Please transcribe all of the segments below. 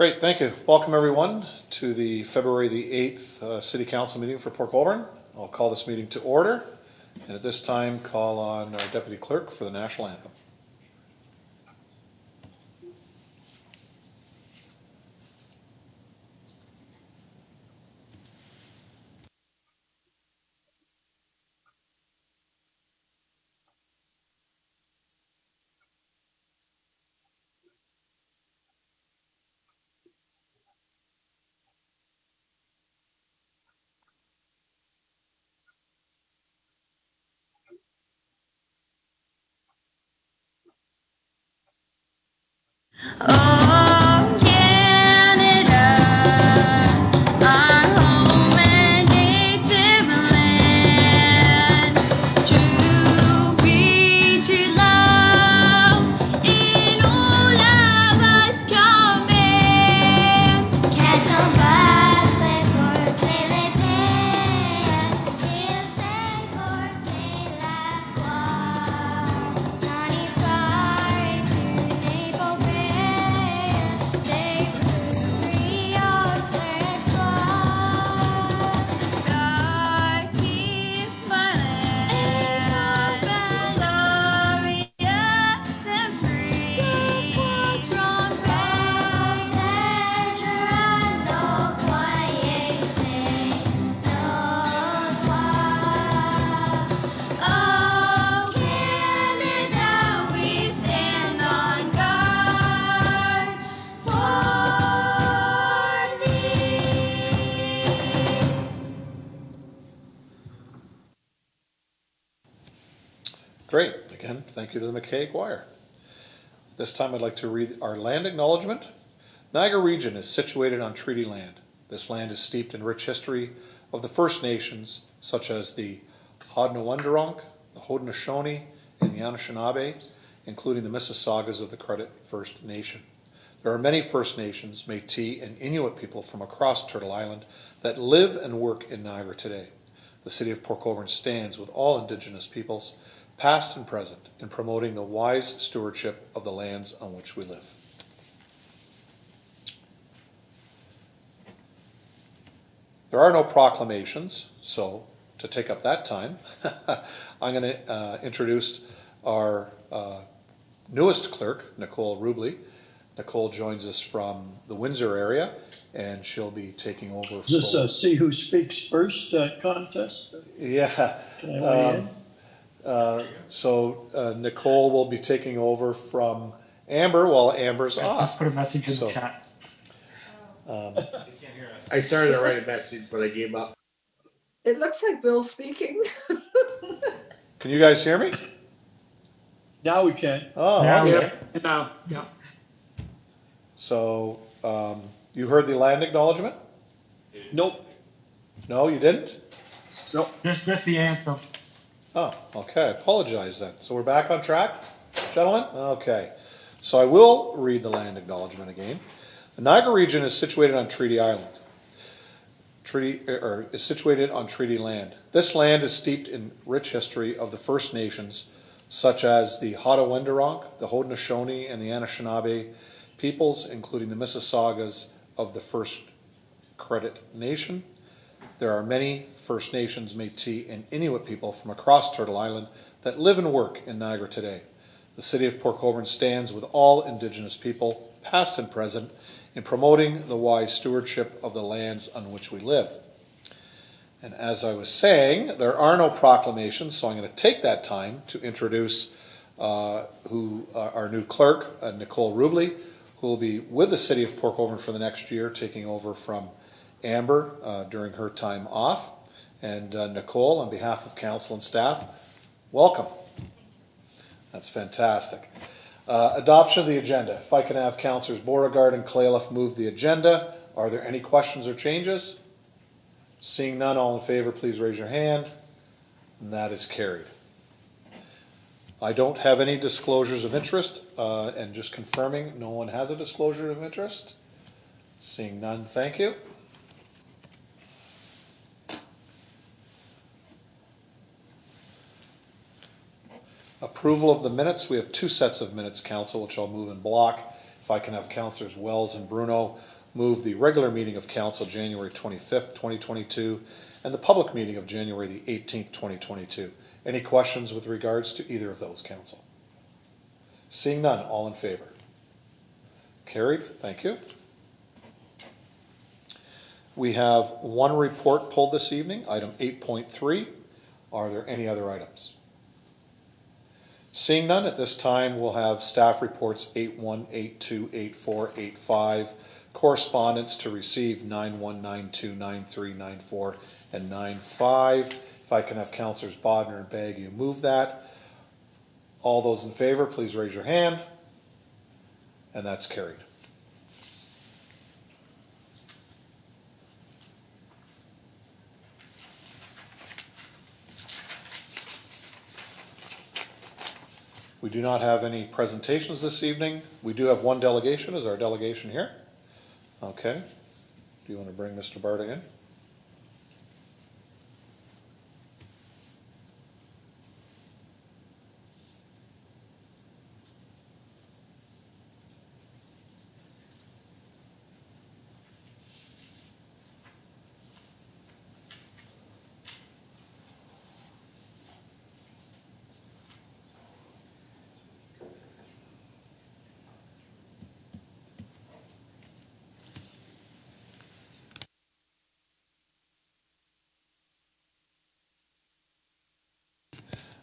Great, thank you. Welcome everyone to the February the 8th City Council meeting for Port Colborne. I'll call this meeting to order, and at this time call on our Deputy Clerk for the National Anthem. Oh, Canada, our home and native land, true be true love in all of us command. Quand on passe porter l'épée, il sait porter la croix. Dans l'histoire éternelle Great, again, thank you to the McKay Choir. This time I'd like to read our land acknowledgement. Niagara Region is situated on treaty land. This land is steeped in rich history of the First Nations, such as the Haudenosaunee, the Haudenosaunee, and the Anishinaabe, including the Mississaugas of the Credit First Nation. There are many First Nations, Métis, and Inuit people from across Turtle Island that live and work in Niagara today. The City of Port Colborne stands with all Indigenous peoples, past and present, in promoting the wise stewardship of the lands on which we live. There are no proclamations, so to take up that time, I'm going to introduce our newest clerk, Nicole Rubley. Nicole joins us from the Windsor area, and she'll be taking over. Is this a see who speaks first contest? Yeah. Can I weigh in? So Nicole will be taking over from Amber while Amber's off. Just put a message in the chat. I started to write a message, but I gave up. It looks like Bill's speaking. Can you guys hear me? Now we can. Oh, Now we okay. Now, yeah. So you heard the land acknowledgement? Nope. No, you didn't? Nope. Just the anthem. Oh, okay. I apologize then. So we're back on track, gentlemen? Okay. So I will read the land acknowledgement again. The Niagara Region is situated on Treaty Island. Is situated on treaty land. This land is steeped in rich history of the First Nations, such as the Haudenosaunee, the Haudenosaunee, and the Anishinaabe peoples, including the Mississaugas of the First Credit Nation. There are many First Nations, Métis, and Inuit people from across Turtle Island that live and work in Niagara today. The City of Port Colborne stands with all Indigenous people, past and present, in promoting the wise stewardship of the lands on which we live. And as I was saying, there are no proclamations, so I'm going to take that time to introduce our new clerk, Nicole Rubley, who will be with the City of Port Colborne for the next year, taking over from Amber during her time off. And Nicole, on behalf of council and staff, welcome. That's fantastic. Adoption of the agenda. If I can have councillors Beauregard and Clayliff move the agenda. Are there any questions or changes? Seeing none, all in favor, please raise your hand. And that is carried. I don't have any disclosures of interest, and just confirming no one has a disclosure of interest. Seeing none, thank you. Approval of the minutes. We have two sets of minutes, council, which I'll move in block. If If I can have Councilors Wells and Bruno move the regular meeting of council January 25th, 2022, and the public meeting of January the 18th, 2022. Any questions with regards to either of those, council? Seeing none, all in favor? Carried, thank you. We have one report pulled this evening, item 8.3. Are there any other items? Seeing none, at this time we'll have staff reports 8.1, 8.2, 8.4, 8.5, correspondence to receive 9.1, 9.2, 9.3, 9.4, and 9.5. If I can have Councilors Bodner and Bagu move that. All those in favor, please raise your hand. And that's carried. We do not have any presentations this evening. We do have one delegation. Is our delegation here? Okay. Do you want to bring Mr. Barta in?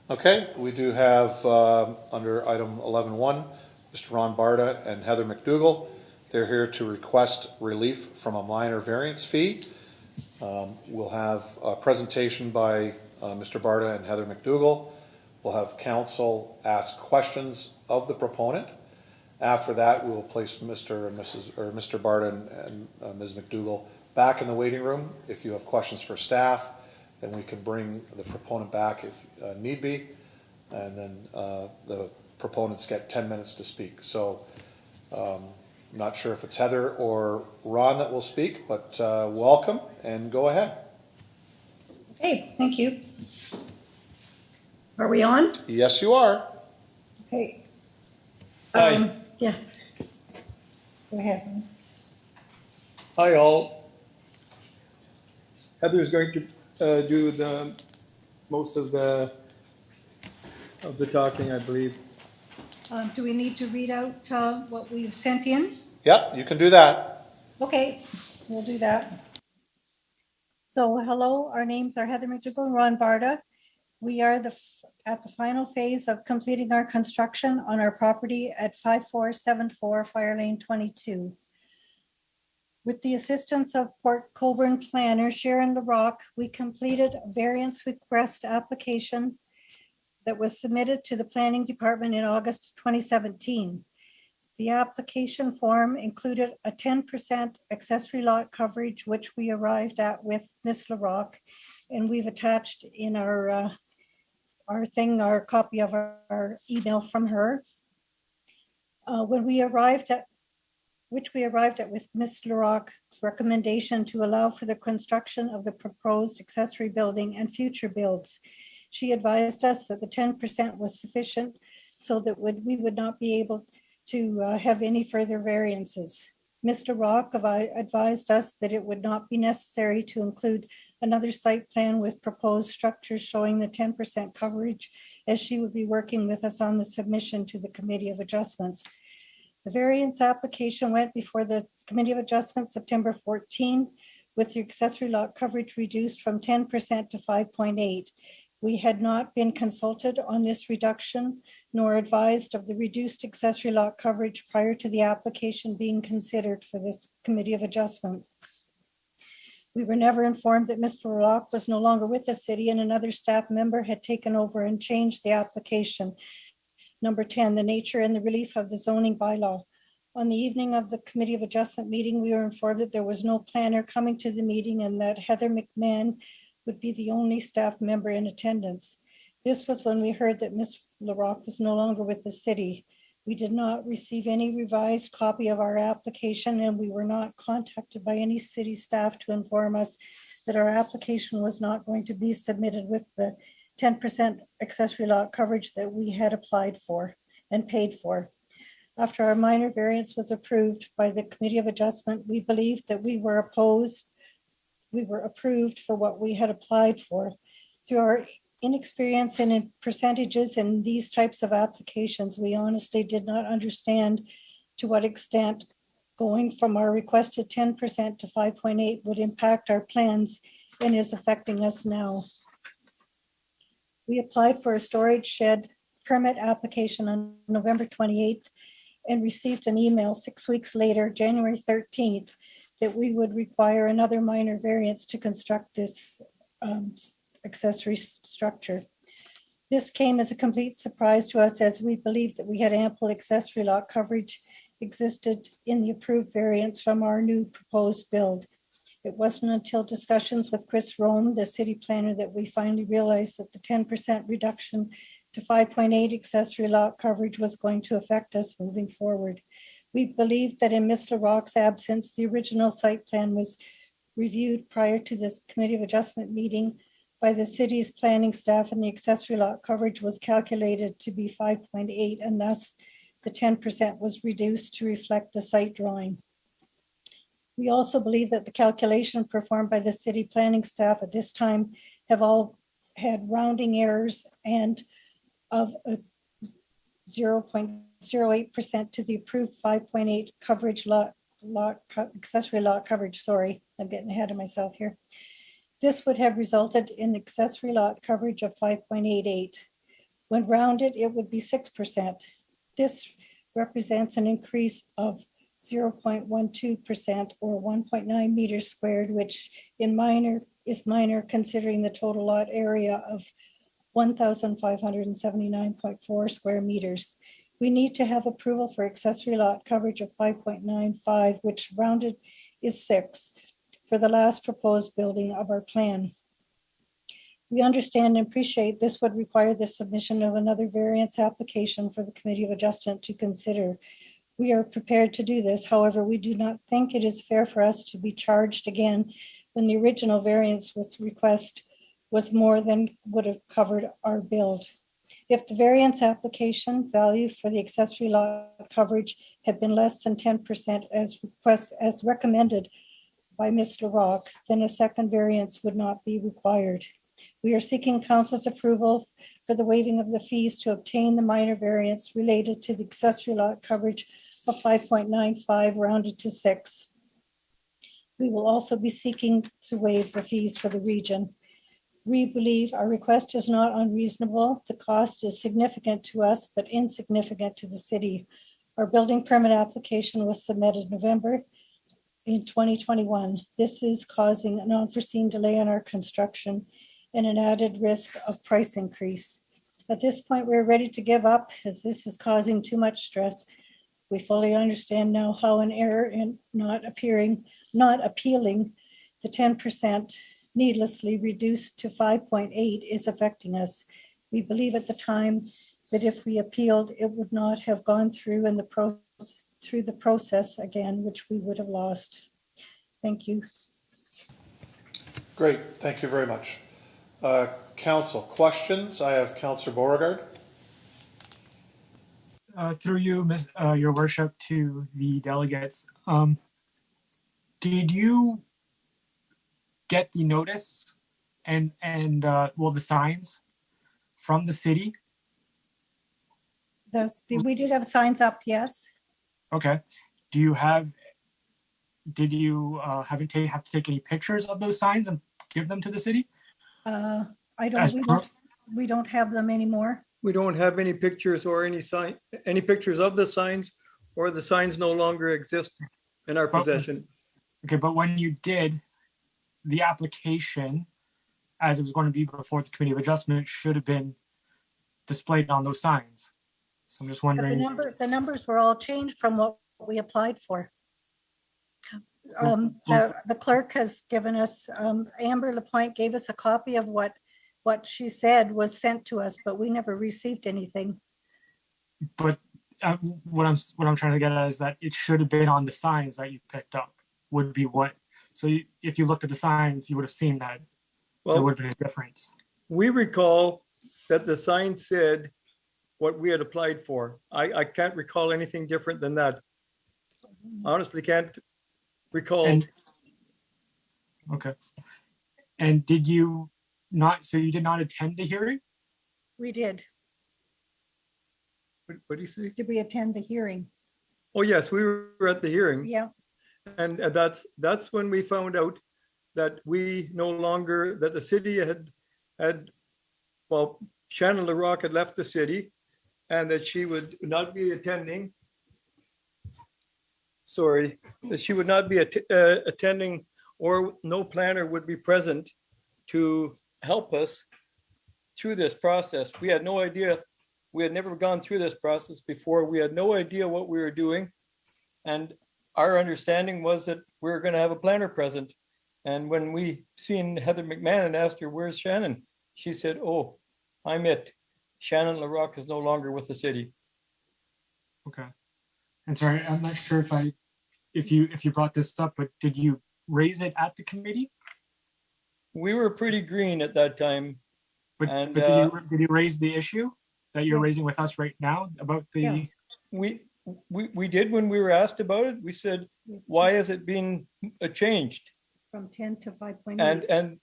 Okay, we do have under item 11.1, Mr. Ron Barta and Heather McDougall. They're here to request relief from a minor variance fee. We'll have a presentation by Mr. Barta and Heather McDougall. We'll have council ask questions of the proponent. After that, we will place Mr. and Mr. Barta and Ms. McDougall back in the waiting room. If you have questions for staff, then we can bring the proponent back if need be, and then the proponents get 10 minutes to speak. So I'm not sure if it's Heather or Ron that will speak, but welcome and go ahead. Okay, thank you. Are we on? Yes, you are. Okay. Hi. Yeah. Go ahead. Hi, all. Heather's going to do the most of the talking, I believe. Do we need to read out what we've sent in? Yep, you can do that. Okay, we'll do that. So, hello, our names are Heather McDougall and Ron Barta. We are at the final phase of completing our construction on our property at 5474 Fire Lane 22. With the assistance of Port Colborne planner Sharon LaRock, we completed a variance request application that was submitted to the planning department in August 2017. The application form included a 10% accessory lot coverage, which we arrived at with Ms. LaRock, and we've attached in our copy of our email from her. Which we arrived at with Ms. LaRock's recommendation to allow for the construction of the proposed accessory building and future builds. She advised us that the 10% was sufficient so that we would not be able to have any further variances. Mr. Rock advised us that it would not be necessary to include another site plan with proposed structures showing the 10% coverage, as she would be working with us on the submission to the Committee of Adjustments. The variance application went before the Committee of Adjustments September 14, with the accessory lot coverage reduced from 10% to 5.8. We had not been consulted on this reduction, nor advised of the reduced accessory lot coverage prior to the application being considered for this Committee of Adjustment. We were never informed that Mr. Rock was no longer with the city and another staff member had taken over and changed the application. Number 10, the nature and the relief of the zoning bylaw. On the evening of the Committee of Adjustment meeting, we were informed that there was no planner coming to the meeting and that Heather McMahon would be the only staff member in attendance. This was when we heard that Ms. LaRock was no longer with the city. We did not receive any revised copy of our application, and we were not contacted by any city staff to inform us that our application was not going to be submitted with the 10% accessory lot coverage that we had applied for and paid for. After our minor variance was approved by the Committee of Adjustment, we believed that we were approved for what we had applied for. Through our inexperience and in percentages in these types of applications, we honestly did not understand to what extent going from our requested 10% to 5.8 would impact our plans and is affecting us now. We applied for a storage shed permit application on November 28th and received an email 6 weeks later, January 13th, that we would require another minor variance to construct this accessory structure. This came as a complete surprise to us, as we believed that we had ample accessory lot coverage existed in the approved variance from our new proposed build. It wasn't until discussions with Chris Rome, the city planner, that we finally realized that the 10% reduction to 5.8 accessory lot coverage was going to affect us moving forward. We believed that in Ms. LaRocque's absence, the original site plan was reviewed prior to this Committee of Adjustment meeting by the city's planning staff, and the accessory lot coverage was calculated to be 5.8, and thus the 10% was reduced to reflect the site drawing. We also believe that the calculation performed by the city planning staff at this time have all had rounding errors and of a 0.08% to the approved 5.8 coverage accessory lot coverage. Sorry, I'm getting ahead of myself here. This would have resulted in accessory lot coverage of 5.88. When rounded, it would be 6%. This represents an increase of 0.12% or 1.9 meters squared, which is minor considering the total lot area of 1,579.4 square meters. We need to have approval for accessory lot coverage of 5.95, which rounded is 6 for the last proposed building of our plan. We understand and appreciate this would require the submission of another variance application for the Committee of Adjustment to consider. We are prepared to do this. However, we do not think it is fair for us to be charged again when the original variance with request was more than would have covered our build. If the variance application value for the accessory lot coverage had been less than 10% as recommended by Ms. LaRocque, then a second variance would not be required. We are seeking council's approval for the waiving of the fees to obtain the minor variance related to the accessory lot coverage of 5.95 rounded to 6. We will also be seeking to waive the fees for the region. We believe our request is not unreasonable. The cost is significant to us, but insignificant to the city. Our building permit application was submitted November in 2021. This is causing an unforeseen delay in our construction and an added risk of price increase. At this point, we're ready to give up as this is causing too much stress. We fully understand now how an error in not appealing the 10% needlessly reduced to 5.8 is affecting us. We believe at the time that if we appealed, it would not have gone through the process again, which we would have lost. Thank you. Great, thank you very much. Council, questions? I have Councillor Beauregard. Through you, Your Worship, to the delegates. Did you get the notice and the signs from the city? We did have signs up, yes. Okay. Did you have to take any pictures of those signs and give them to the city? We don't have them anymore. We don't have any pictures or any pictures of the signs, or the signs no longer exist in our possession. Okay, but when you did the application, as it was going to be before the Committee of Adjustment, should have been displayed on those signs. So I'm just wondering. The numbers were all changed from what we applied for. The clerk has given us, Amber Lapointe gave us a copy of what she said was sent to us, but we never received anything. But what I'm trying to get at is that it should have been on the signs that you picked up. Would be what. So if you looked at the signs, you would have seen that there would have been a difference. We recall that the sign said what we had applied for. I can't recall anything different than that. Honestly, can't recall. And okay. And did you not? So you did not attend the hearing? We did. What do you say? Did we attend the hearing? Oh, yes, we were at the hearing. Yeah. And that's when we found out that we no longer, that the city had, well, Shannon LaRock had left the city and that she would not be attending. Sorry, that she would not be attending, or no planner would be present to help us through this process. We had no idea. We had never gone through this process before. We had no idea what we were doing. And our understanding was that we were going to have a planner present. And when we seen Heather McMahon and asked her, "Where's Shannon?" she said, "Oh, I'm it. Shannon LaRock is no longer with the city." Okay. And sorry, I'm not sure if you brought this up, but did you raise it at the committee? We were pretty green at that time. But, And, but did you raise the issue that you're raising with us right now about the? Yeah. We did when we were asked about it. We said, "Why has it been changed?" From 10 to 5.8. And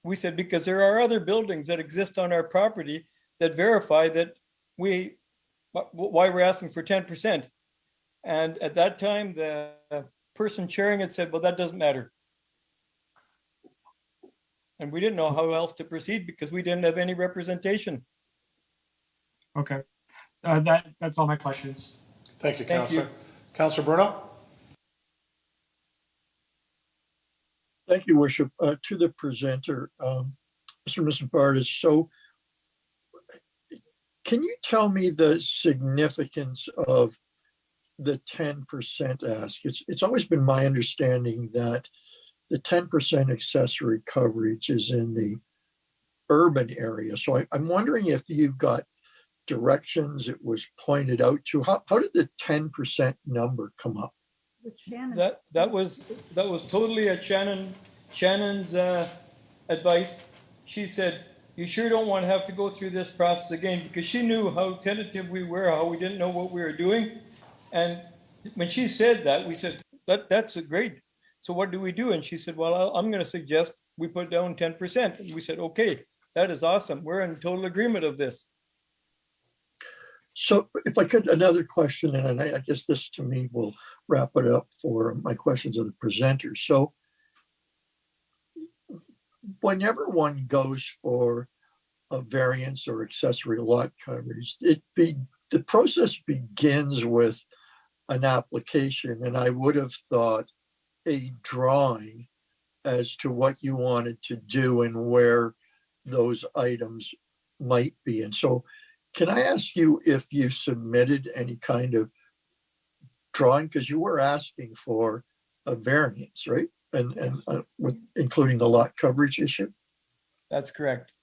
we said, because there are other buildings that exist on our property that verify that why we're asking for 10%. And at that time, the person chairing it said, "Well, that doesn't matter." And we didn't know how else to proceed because we didn't have any representation. Okay. That's all my questions. Thank you, Thank you. Councillor. Councillor Bruno? Thank you, Worship. To the presenter, Mr. and Mrs. Bardis, so can you tell me the significance of the 10% ask? It's always been my understanding that the 10% accessory coverage is in the urban area. So I'm wondering if you got directions, it was pointed out to. How did the 10% number come up? With Shannon. That was totally at Shannon's advice. She said, "You sure don't want to have to go through this process again," because she knew how tentative we were, how we didn't know what we were doing. And when she said that, we said, that's great. So what do we do? And she said, "Well, I'm going to suggest we put down 10%. And we said, "Okay, that is awesome. We're in total agreement of this." So if I could, another question, and I guess this to me will wrap it up for my questions of the presenter. So whenever one goes for a variance or accessory lot coverage, the process begins with an application, and I would have thought a drawing as to what you wanted to do and where those items might be. And so can I ask you if you submitted any kind of drawing? Because you were asking for a variance, right? And with including the lot coverage issue? That's correct.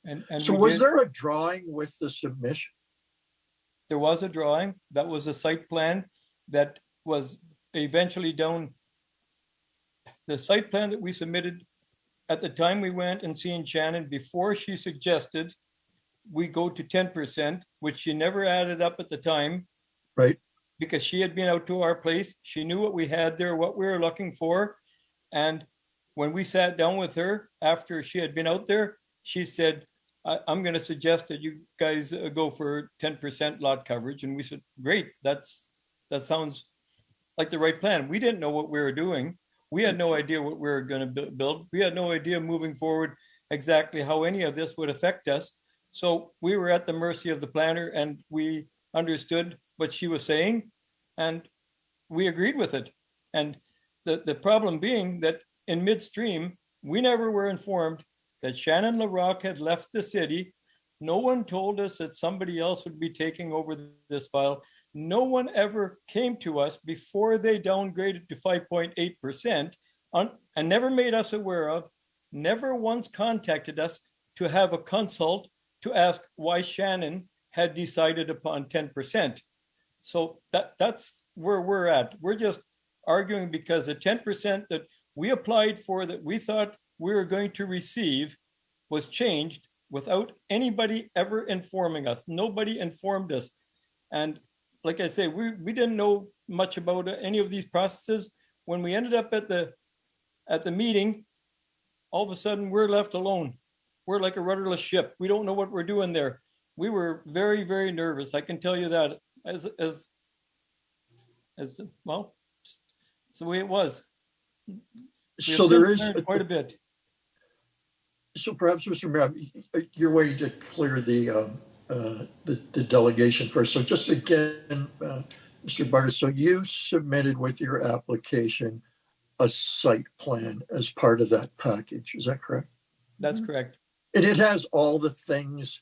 And so was there a drawing with the submission? There was a drawing. That was a site plan that was eventually done. The site plan that we submitted at the time we went and seen Shannon, before she suggested we go to 10%, which she never added up at the time. Right. Because she had been out to our place. She knew what we had there, what we were looking for. And when we sat down with her after she had been out there, she said, "I'm going to suggest that you guys go for 10% lot coverage." And we said, "Great, that sounds like the right plan." We didn't know what we were doing. We had no idea what we were going to build. We had no idea moving forward exactly how any of this would affect us. So we were at the mercy of the planner, and we understood what she was saying, and we agreed with it. And the problem being that in midstream, we never were informed that Shannon LaRock had left the city. No one told us that somebody else would be taking over this file. No one ever came to us before they downgraded to 5.8% and never made us aware of, never once contacted us to have a consult to ask why Shannon had decided upon 10%. So that's where we're at. We're just arguing because the 10% that we applied for, that we thought we were going to receive, was changed. without anybody ever informing us. Nobody informed us. And like I say, we didn't know much about any of these processes. When we ended up at the meeting, all of a sudden we're left alone. We're like a rudderless ship. We don't know what we're doing there. We were very, very nervous. I can tell you that as well, it's the way it was. We have So there since is, learned quite a bit. so perhaps, Mr. Mayor, you're waiting to clear the delegation first. So just again, Mr. Barta, so you submitted with your application a site plan as part of that package. Is that correct? That's correct. And it has all the things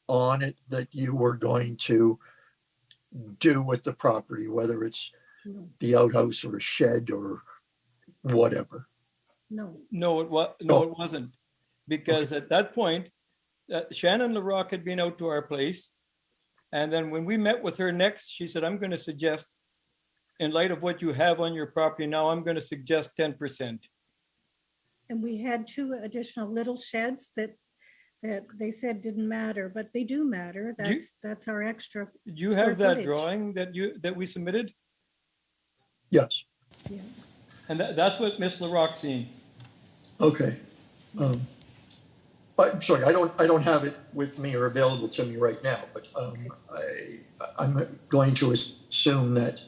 on it that you were going to do with the property, whether it's the outhouse or a shed or whatever. No. No, it wasn't. Because at that point, Shannon LaRock had been out to our place. And then when we met with her next, she said, I'm going to suggest, in light of what you have on your property now, I'm going to suggest 10%. And we had 2 additional little sheds that they said didn't matter, but they do matter. That's our extra. Do you square have that footage. drawing that we submitted? Yes. Yeah. And that's what Miss LaRock seen. Okay. I'm sorry, I don't have it with me or available to me right now, but I'm going to assume that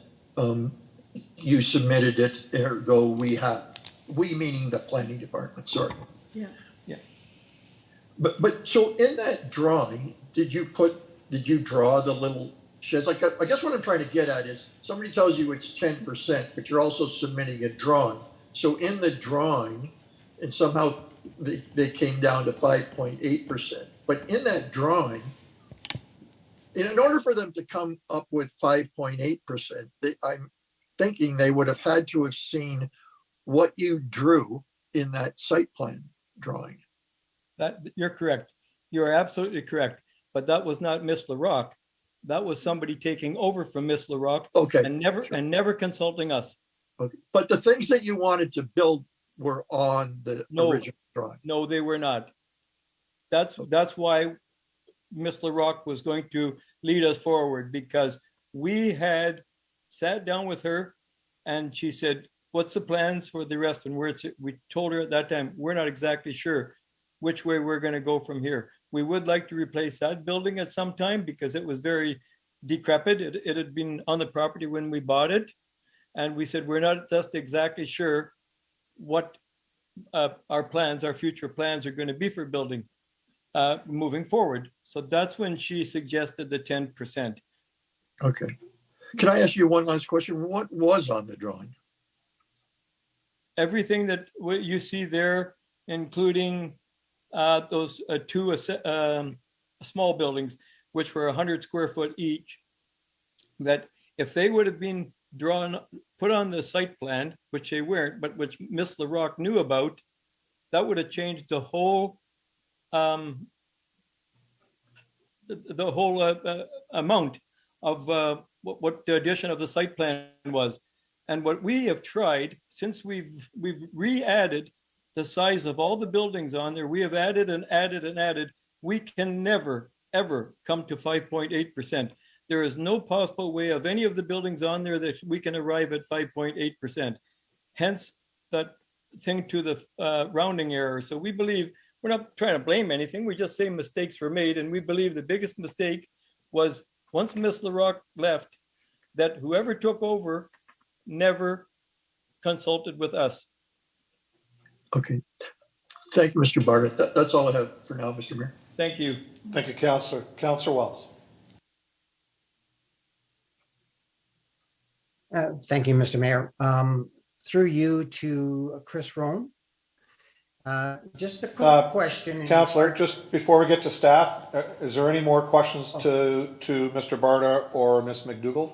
you submitted it, ergo we meaning the planning department, sorry. Yeah. Yeah. But so in that drawing, did you draw the little sheds? Like, I guess what I'm trying to get at is somebody tells you it's 10%, but you're also submitting a drawing. So in the drawing, and somehow they came down to 5.8%. But in that drawing, in order for them to come up with 5.8%, I'm thinking they would have had to have seen what you drew in that site plan drawing. That you're correct. You're absolutely correct. But that was not Miss LaRock. That was somebody taking over from Miss LaRock. Okay. And never consulting us. Okay. But the things that you wanted to build were on the original drawing. No, they were not. That's why Miss LaRock was going to lead us forward, because we had sat down with her and she said, what's the plans for the rest? And we told her at that time, we're not exactly sure which way we're going to go from here. We would like to replace that building at some time because it was very decrepit. It had been on the property when we bought it. And we said, we're not just exactly sure what our future plans are going to be for building moving forward. So that's when she suggested the 10%. Okay. Can I ask you one last question? What was on the drawing? Everything that you see there, including those 2 small buildings, which were 100 square foot each, that if they would have been put on the site plan, which they weren't, but which Miss LaRock knew about, that would have changed the whole amount of what the addition of the site plan was. And what we have tried, since we've re-added the size of all the buildings on there, we have added and added and added. We can never, ever come to 5.8%. There is no possible way of any of the buildings on there that we can arrive at 5.8%. Hence that thing to the rounding error. So we believe, we're not trying to blame anything. We just say mistakes were made. And we believe the biggest mistake was once Miss LaRock left, that whoever took over never consulted with us. Okay. Thank you, Mr. Barta. That's all I have for now, Mr. Mayor. Thank you. Thank you, Councillor. Councillor Wells. Thank you, Mr. Mayor. Through you to Chris Rome. Just a quick question. Councillor, just before we get to staff, is there any more questions to Mr. Barta or Ms. McDougall?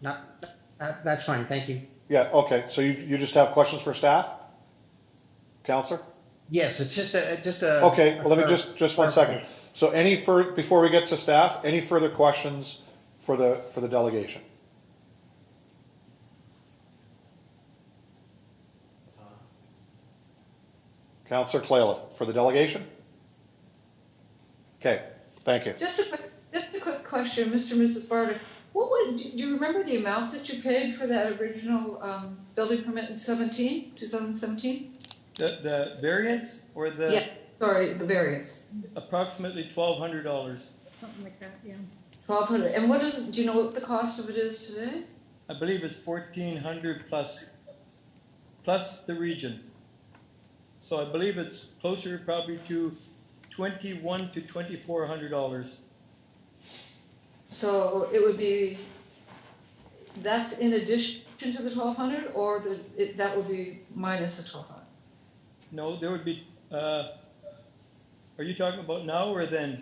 Not, that's fine, thank you. Yeah, okay. So you just have questions for staff? Councillor? Yes, it's just a. Okay, well, let me just 1 second. So before we get to staff, any further questions for the delegation? Councillor Clayliff, for the delegation? Okay, thank you. Just a quick question, Mr. and Mrs. Barter. Do you remember the amount that you paid for that original building permit in 2017? The variance or the Yeah, sorry, the variance. approximately $1,200. Something like that, yeah. 1,200. And do you know what the cost of it is today? I believe it's 1,400 plus the region. So I believe it's closer probably to $2,100 to $2,400. So it would be, that's in addition to the 1,200, or that would be minus the 1,200? No, there would be, are you talking about now or then?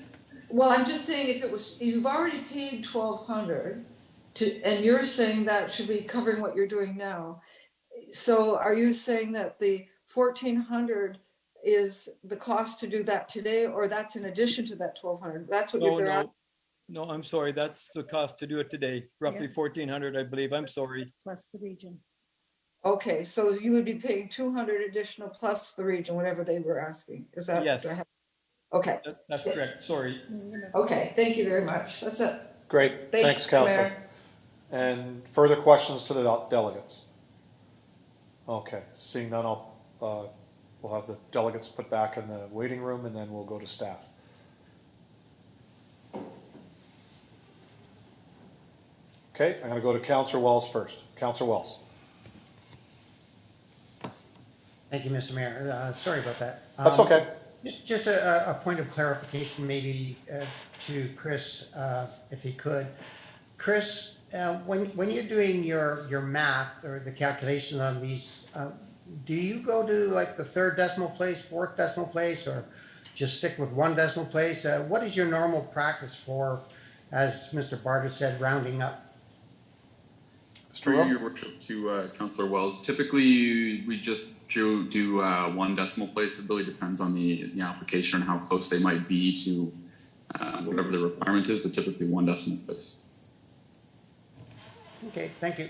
Well, I'm just saying you've already paid 1,200 and you're saying that should be covering what you're doing now. So are you saying that the 1,400 is the cost to do that today, or that's in addition to that 1,200? That's what they're at. No, I'm sorry. That's the cost to do it today. Roughly 1,400, I believe. I'm sorry. Plus the region. Okay, so you would be paying 200 additional plus the region, whatever they were asking. Is that? Yes. Okay. That's correct. Sorry. Okay, thank you very much. That's it. Great, Thank thanks, you, Councillor. Mayor. And further questions to the delegates? Okay, seeing none, we'll have the delegates put back in the waiting room and then we'll go to staff. Okay, I'm going to go to Councillor Wells first. Councillor Wells. Thank you, Mr. Mayor. Sorry about that. That's okay. Just a point of clarification, maybe to Chris, if he could. Chris, when you're doing your math or the calculation on these, do you go to like the third decimal place, fourth decimal place, or just stick with one decimal place? What is your normal practice for, as Mr. Barter said, rounding up? Through your worship to Councillor Wells, typically we just do one decimal place. It really depends on the application and how close they might be to whatever the requirement is, but typically one decimal place. Okay, thank you.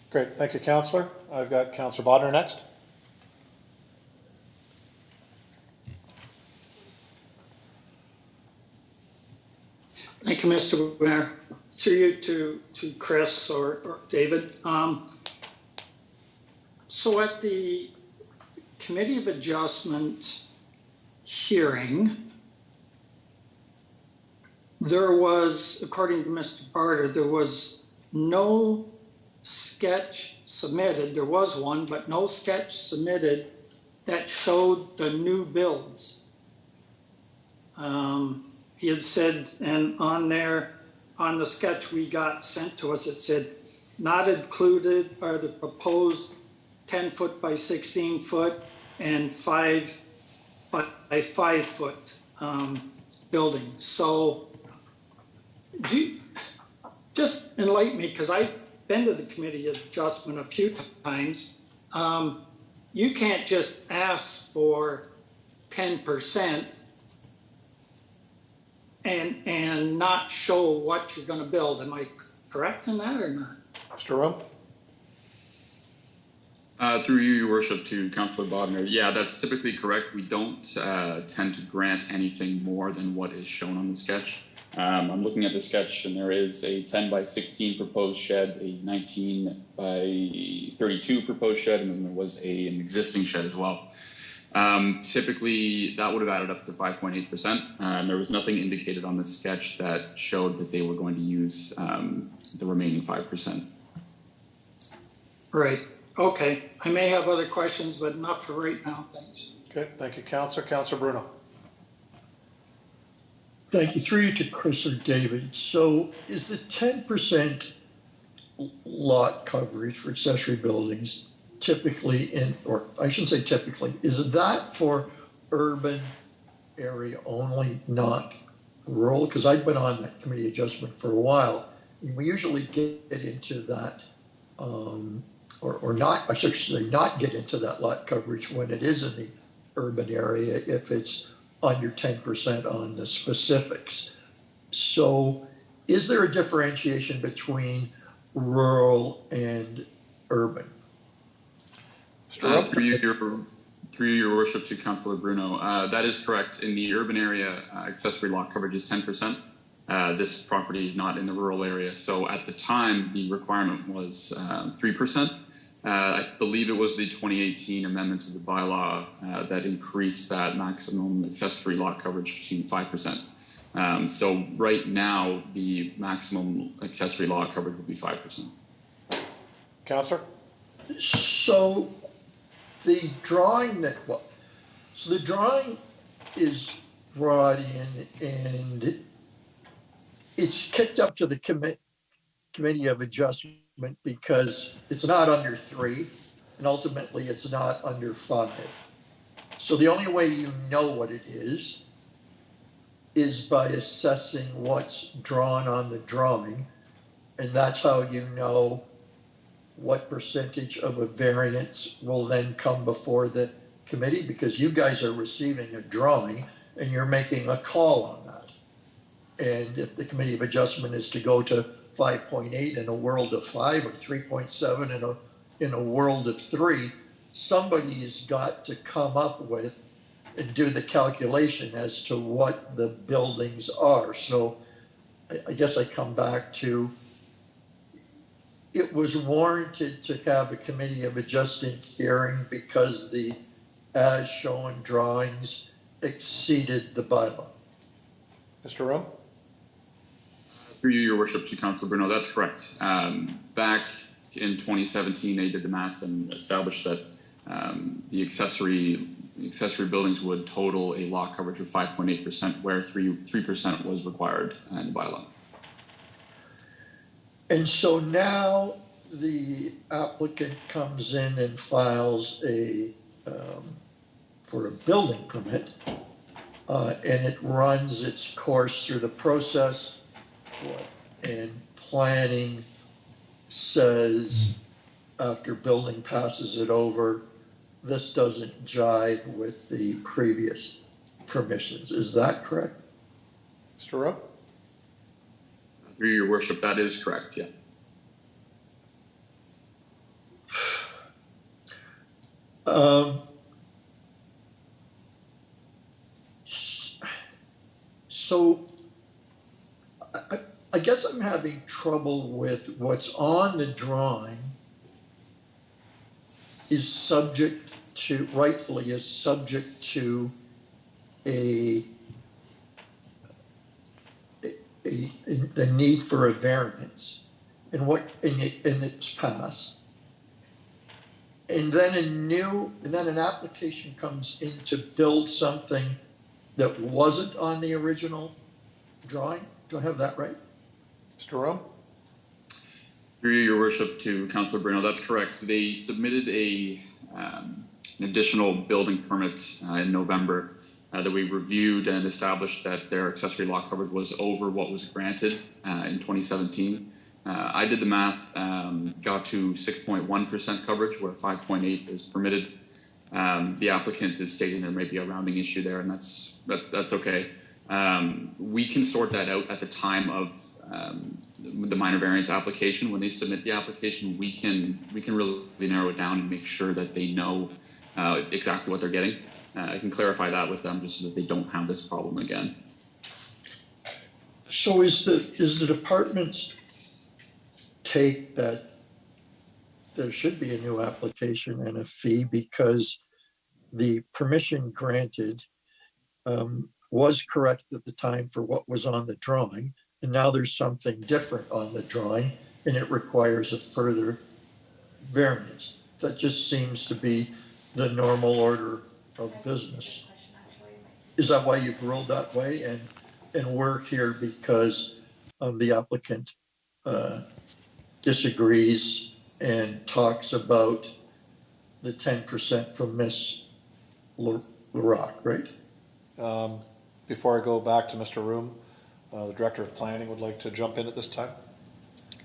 Great, thank you, Councillor. I've got Councillor Bodnar next. Thank you, Mr. Mayor. Through you to Chris or David. So at the Committee of Adjustment hearing, there was, according to Mr. Barter, there was no sketch submitted. There was one, but no sketch submitted that showed the new builds. He had said, and on there, on the sketch we got sent to us, it said, not included are the proposed 10 foot by 16 foot and 5 by 5 foot buildings. So just enlighten me, because I've been to the Committee of Adjustment a few times. You can't just ask for 10% and not show what you're going to build. Am I correct in that or not? Mr. Room? Through you, your worship, to Councillor Bodnar. Yeah, that's typically correct. We don't tend to grant anything more than what is shown on the sketch. I'm looking at the sketch, and there is a 10 by 16 proposed shed, a 19 by 32 proposed shed, and then there was an existing shed as well. Typically, that would have added up to 5.8%. There was nothing indicated on the sketch that showed that they were going to use the remaining 5%. Right. Okay. I may have other questions, but enough for right now. Thanks. Okay, thank you, Councillor. Councillor Bruno. Thank you. Through you to Chris or David. So is the 10% lot coverage for accessory buildings typically or I shouldn't say typically, is that for urban area only, not rural? Because I've been on that committee adjustment for a while. And we usually get into that, or not, I should say not get into that lot coverage when it is in the urban area if it's under 10% on the specifics. So is there a differentiation between rural and urban? Through you, Through your worship to Councillor Bruno, that is correct. In the urban area, accessory lot coverage is 10%. This property is not in the rural area. So at the time, the requirement was 3%. I believe it was the 2018 amendment to the bylaw that increased that maximum accessory lot coverage to 5%. So right now, the maximum accessory lot coverage would be 5%. Councillor? So the drawing so the drawing is brought in and it's kicked up to the Committee of Adjustment because it's not under 3 and ultimately it's not under 5. So the only way you know what it is by assessing what's drawn on the drawing. And that's how you know what percentage of a variance will then come before the committee, because you guys are receiving a drawing and you're making a call on that. And if the Committee of Adjustment is to go to 5.8 in a world of 5 or 3.7 in a world of 3, somebody's got to come up with and do the calculation as to what the buildings are. So I guess I come back to, it was warranted to have a Committee of Adjusting hearing because the as shown drawings exceeded the bylaw. Mr. Room? Through you, your worship, to Councillor Bruno, that's correct. Back in 2017, they did the math and established that the accessory buildings would total a lot coverage of 5.8%, where 3% was required in the bylaw. And so now the applicant comes in and files for a building permit, and it runs its course through the process, and planning says after building passes it over, this doesn't jive with the previous permissions. Is that correct? Mr. Rowe? Through your worship, that is correct, yeah. So I guess I'm having trouble with what's on the drawing is subject to, rightfully is subject to the need for a variance and it's passed. And then an application comes in to build something that wasn't on the original drawing. Do I have that right? Mr. Rowe? Through your worship to Councillor Bruno, that's correct. They submitted an additional building permit in November that we reviewed and established that their accessory lot coverage was over what was granted in 2017. I did the math, got to 6.1% coverage where 5.8 is permitted. The applicant is stating there may be a rounding issue there, and that's okay. We can sort that out at the time of the minor variance application. When they submit the application, we can really narrow it down and make sure that they know exactly what they're getting. I can clarify that with them just so that they don't have this problem again. So is the department's take that there should be a new application and a fee because the permission granted was correct at the time for what was on the drawing, and now there's something different on the drawing and it requires a further variance? That just seems to be the normal order of business. Is that why you've ruled that way? And we're here because the applicant disagrees and talks about the 10% from Ms. LaRock, right? Before I go back to Mr. Room, the Director of Planning would like to jump in at this time.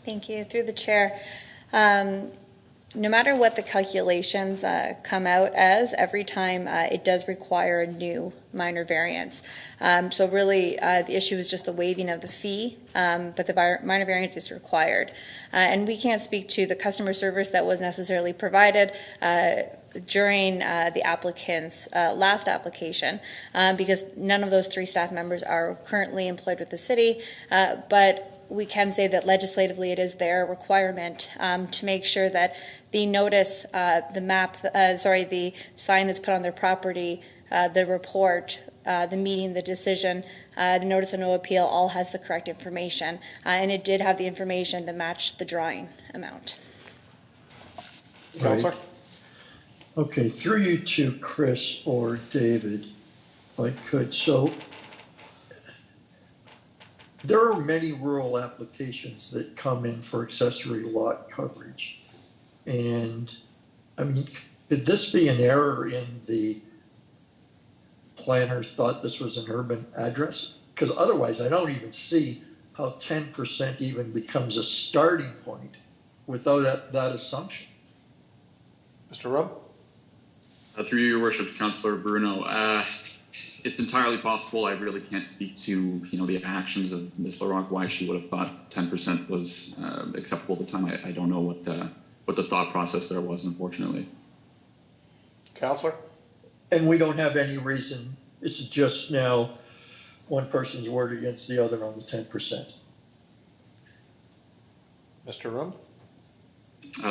Thank you. Through the chair. No matter what the calculations come out as, every time it does require a new minor variance. So really, the issue is just the waiving of the fee, but the minor variance is required. And we can't speak to the customer service that was necessarily provided during the applicant's last application, because none of those 3 staff members are currently employed with the city, but we can say that legislatively it is their requirement to make sure that the notice, the sign that's put on their property, the report, the meeting, the decision, the notice of no appeal all has the correct information. And it did have the information that matched the drawing amount. Counselor? Okay, through you to Chris or David, if I could. So there are many rural applications that come in for accessory lot coverage. And I mean, could this be an error in the planner thought this was an urban address? Because otherwise I don't even see how 10% even becomes a starting point without that assumption. Mr. Rowe? Through your worship, Councillor Bruno, it's entirely possible. I really can't speak to the actions of Ms. LaRock, why she would have thought 10% was acceptable at the time. I don't know what the thought process there was, unfortunately. Counselor? And we don't have any reason. It's just now one person's word against the other on the 10%. Mr. Room?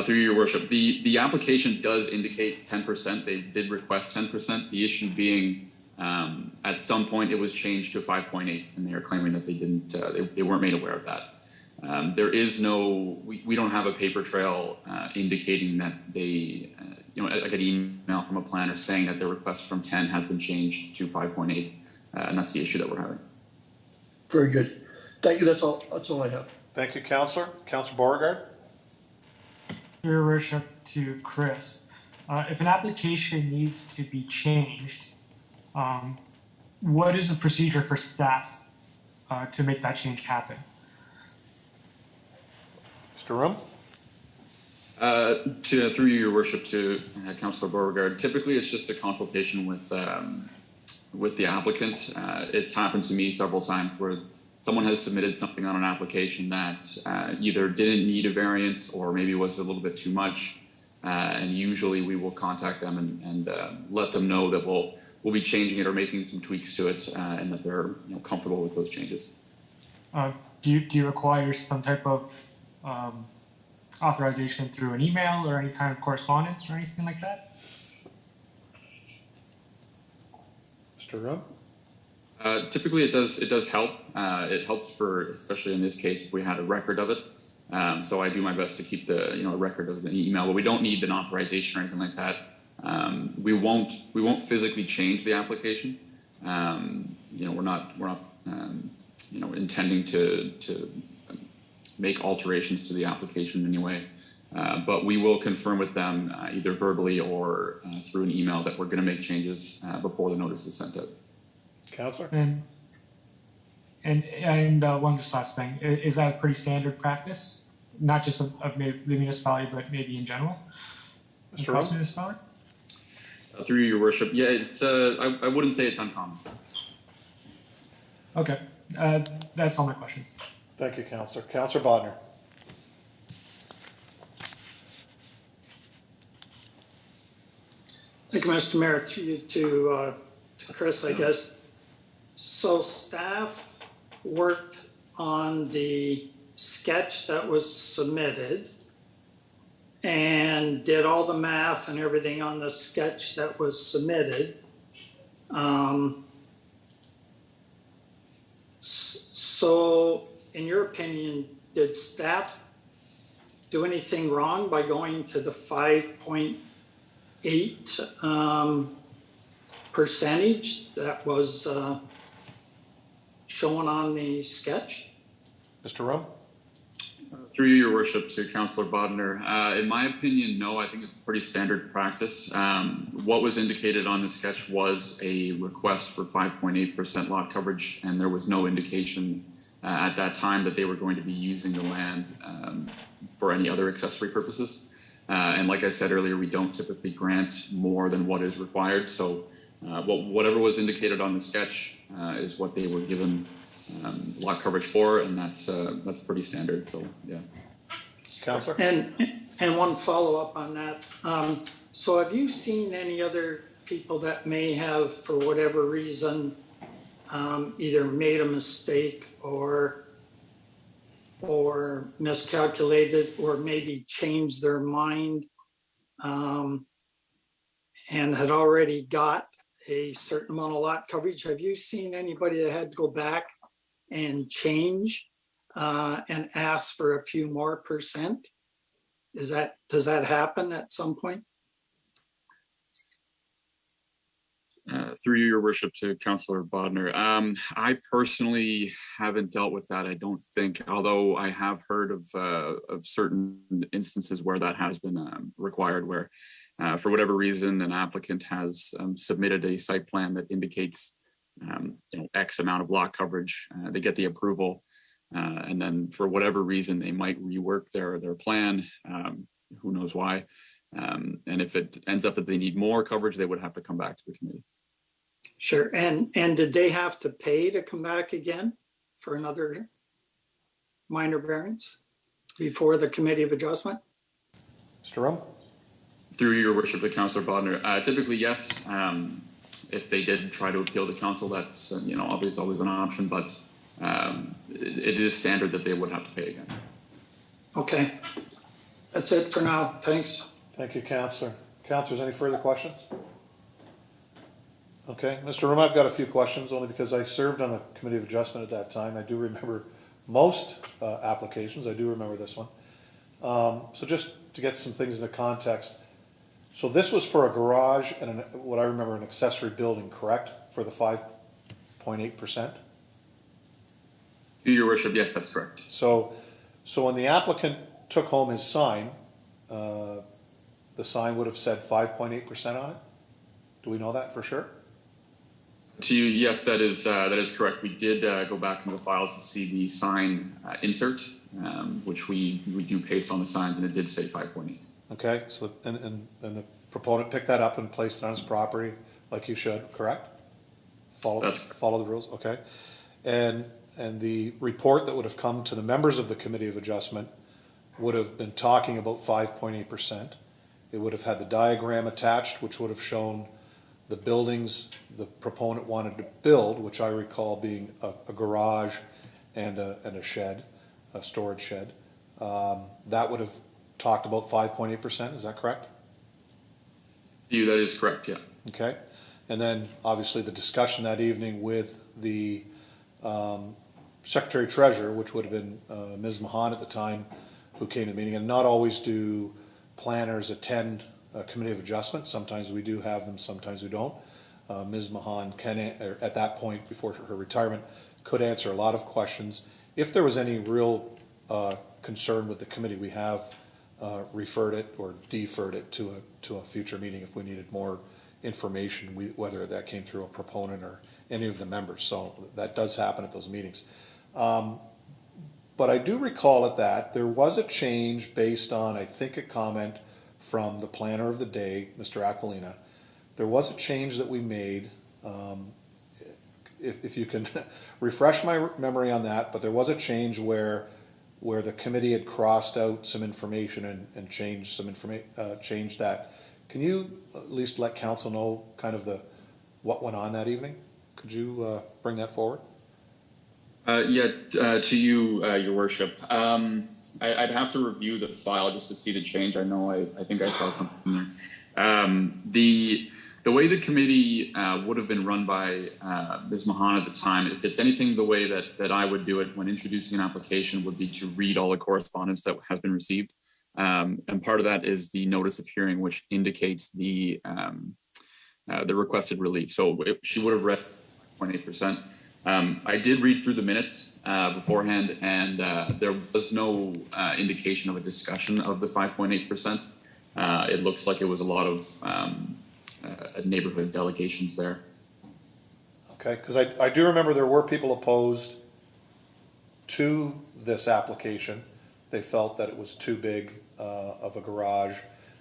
Through your worship, the application does indicate 10%. They did request 10%. The issue being, at some point it was changed to 5.8, and they are claiming that they didn't. They weren't made aware of that. There is no. We don't have a paper trail indicating that they. I got an email from a planner saying that their request from 10 has been changed to 5.8, and that's the issue that we're having. Very good. Thank you. That's all I have. Thank you, Counselor. Counselor Beauregard? Your worship, to Chris. If an application needs to be changed, what is the procedure for staff to make that change happen? Mr. Room? Through you, your worship, to Councillor Beauregard, typically it's just a consultation with the applicant. It's happened to me several times where someone has submitted something on an application that either didn't need a variance or maybe was a little bit too much, and usually we will contact them and let them know that we'll be changing it or making some tweaks to it, and that they're comfortable with those changes. Do you require some type of authorization through an email or any kind of correspondence or anything like that? Mr. Room? Typically it does help. It helps for, especially in this case, if we had a record of it. So I do my best to keep a record of the email, but we don't need an authorization or anything like that. We won't physically change the application. We're not intending to make alterations to the application in any way. But we will confirm with them either verbally or through an email that we're going to make changes before the notice is sent out. Counselor? And one just last thing, is that a pretty standard practice? Not just of maybe the municipality, but maybe in general? Mr. Rowe? Municipality? Through your worship, yeah, it's I wouldn't say it's uncommon. Okay, that's all my questions. Thank you, Counselor. Counselor Bodner? Thank you, Mr. Mayor. Through you to Chris, I guess. So staff worked on the sketch that was submitted and did all the math and everything on the sketch that was submitted. So in your opinion, did staff do anything wrong by going to the 5.8 percentage that was shown on the sketch? Mr. Rowe? Through you, your worship, to Councillor Bodner. In my opinion, no, I think it's pretty standard practice. What was indicated on the sketch was a request for 5.8% lot coverage, and there was no indication at that time that they were going to be using the land for any other accessory purposes. And like I said earlier, we don't typically grant more than what is required. So Whatever was indicated on the sketch is what they were given lot coverage for, and that's pretty standard. So yeah. Councillor? And one follow-up on that. So have you seen any other people that may have, for whatever reason, either made a mistake or miscalculated or maybe changed their mind and had already got a certain amount of lot coverage? Have you seen anybody that had to go back and change and ask for a few more percent? Does that happen at some point? Through your worship to Councillor Bodner, I personally haven't dealt with that. I don't think, although I have heard of certain instances where that has been required, where for whatever reason an applicant has submitted a site plan that indicates X amount of lot coverage. They get the approval, and then for whatever reason they might rework their plan. Who knows why? And if it ends up that they need more coverage, they would have to come back to the committee. Sure. And did they have to pay to come back again for another minor variance before the Committee of Adjustment? Mr. Rum? Through your worship to Councillor Bodner, typically yes. If they did try to appeal to council, that's obviously always an option, but it is standard that they would have to pay again. Okay. That's it for now. Thanks. Thank you, Councillor. Councillors, any further questions? Okay, Mr. Rum, I've got a few questions, only because I served on the Committee of Adjustment at that time. I do remember most applications. I do remember this one. So just to get some things into context, so this was for a garage and what I remember an accessory building, correct? For the 5.8%? Your worship, yes, that's correct. So when the applicant took home his sign, the sign would have said 5.8% on it? Do we know that for sure? To you, yes, that is correct. We did go back into the files to see the sign insert, which we do paste on the signs, and it did say 5.8. Okay, so and the proponent picked that up and placed it on his property, like you should, correct? Follow the rules, okay. And the report that would have come to the members of the Committee of Adjustment would have been talking about 5.8%. It would have had the diagram attached, which would have shown the buildings the proponent wanted to build, which I recall being a garage and a shed, a storage shed. That would have talked about 5.8%, is that correct? That is correct, yeah. Okay. And then obviously the discussion that evening with the Secretary Treasurer, which would have been Ms. Mahan at the time, who came to the meeting. And not always do planners attend a Committee of Adjustment. Sometimes we do have them, sometimes we don't. Ms. Mahan can, at that point before her retirement, could answer a lot of questions. If there was any real concern with the committee, we have referred it or deferred it to a future meeting if we needed more information, whether that came through a proponent or any of the members. So that does happen at those meetings. But I do recall at that there was a change based on, I think, a comment from the planner of the day, Mr. Aquilina. There was a change that we made. If you can refresh my memory on that, but there was a change where the committee had crossed out some information and changed some changed that. Can you at least let council know kind of what went on that evening? Could you bring that forward? To you, your worship. I'd have to review the file just to see the change. I know I think I saw something there. The way the committee would have been run by Ms. Mahan at the time, if it's anything the way that I would do it when introducing an application, would be to read all the correspondence that has been received. And part of that is the notice of hearing, which indicates the requested relief. So she would have read 0.8%. I did read through the minutes beforehand, and there was no indication of a discussion of the 5.8%. It looks like it was a lot of neighborhood delegations there. Okay, because I do remember there were people opposed to this application. They felt that it was too big of a garage.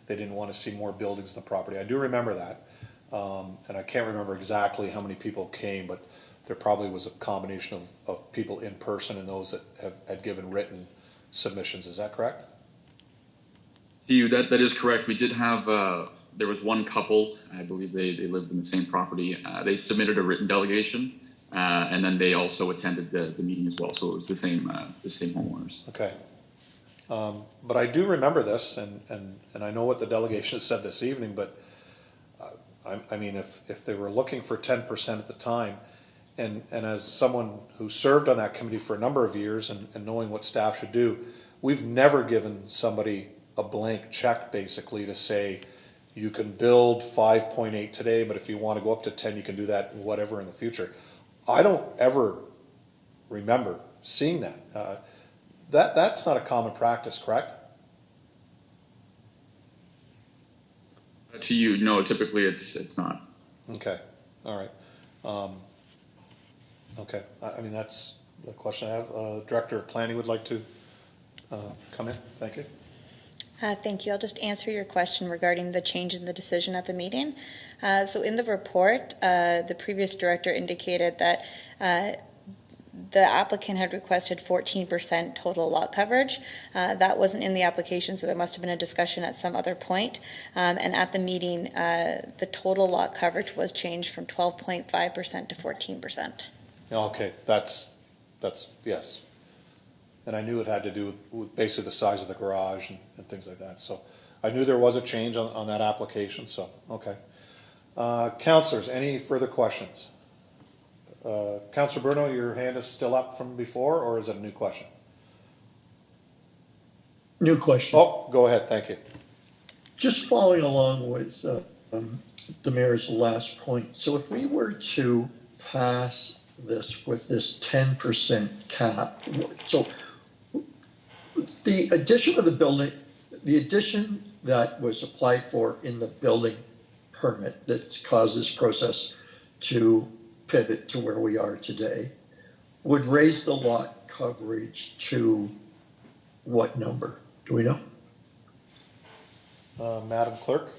They didn't want to see more buildings in the property. I do remember that. And I can't remember exactly how many people came, but there probably was a combination of people in person and those that had given written submissions. Is that correct? That is correct. We did have, there was one couple, I believe they lived in the same property. They submitted a written delegation, and then they also attended the meeting as well. So it was the same homeowners. Okay. But I do remember this, and I know what the delegation said this evening, but I mean, if they were looking for 10% at the time, and as someone who served on that committee for a number of years and knowing what staff should do, we've never given somebody a blank check basically to say, you can build 5.8 today, but if you want to go up to 10, you can do that, whatever in the future. I don't ever remember seeing that. That's not a common practice, correct? To you, no, typically it's not. Okay, all right. Okay, I mean, that's the question I have. Director of Planning would like to come in. Thank you. Thank you. I'll just answer your question regarding the change in the decision at the meeting. So in the report, the previous director indicated that the applicant had requested 14% total lot coverage. That wasn't in the application, so there must have been a discussion at some other point. And at the meeting, the total lot coverage was changed from 12.5% to 14%. Okay, that's yes. And I knew it had to do with basically the size of the garage and things like that. So I knew there was a change on that application, so, okay. Councillors, any further questions? Councillor Bruno, your hand is still up from before, or is it a new question? New question. Oh, go ahead, thank you. Just following along with the mayor's last point. So if we were to pass this with this 10% cap, so the addition of the building, the addition that was applied for in the building permit that caused this process to pivot to where we are today would raise the lot coverage to what number? Do we know? Madam Clerk,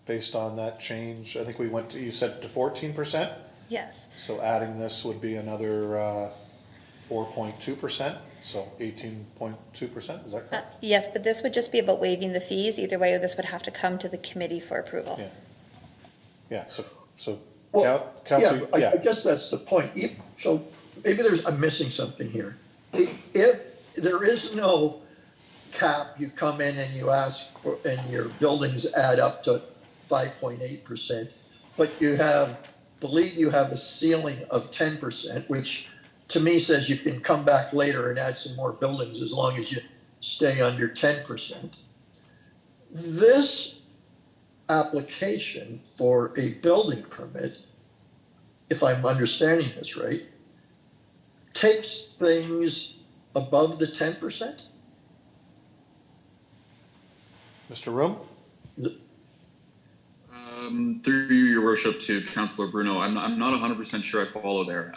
based on that change, I think we went to, you said to 14%? Yes. So adding this would be another 4.2%, so 18.2%, is that correct? Yes, but this would just be about waiving the fees. Either way, this would have to come to the committee for approval. Yeah. Yeah, so Well, Council, I guess that's the point. So maybe I'm missing something here. If there is no cap, you come in and you ask for, and your buildings add up to 5.8%, but you believe you have a ceiling of 10%, which to me says you can come back later and add some more buildings as long as you stay under 10%. This application for a building permit, if I'm understanding this right, takes things above the 10%? Mr. Room? Through you, your worship, to Councillor Bruno, I'm not 100% sure I follow there.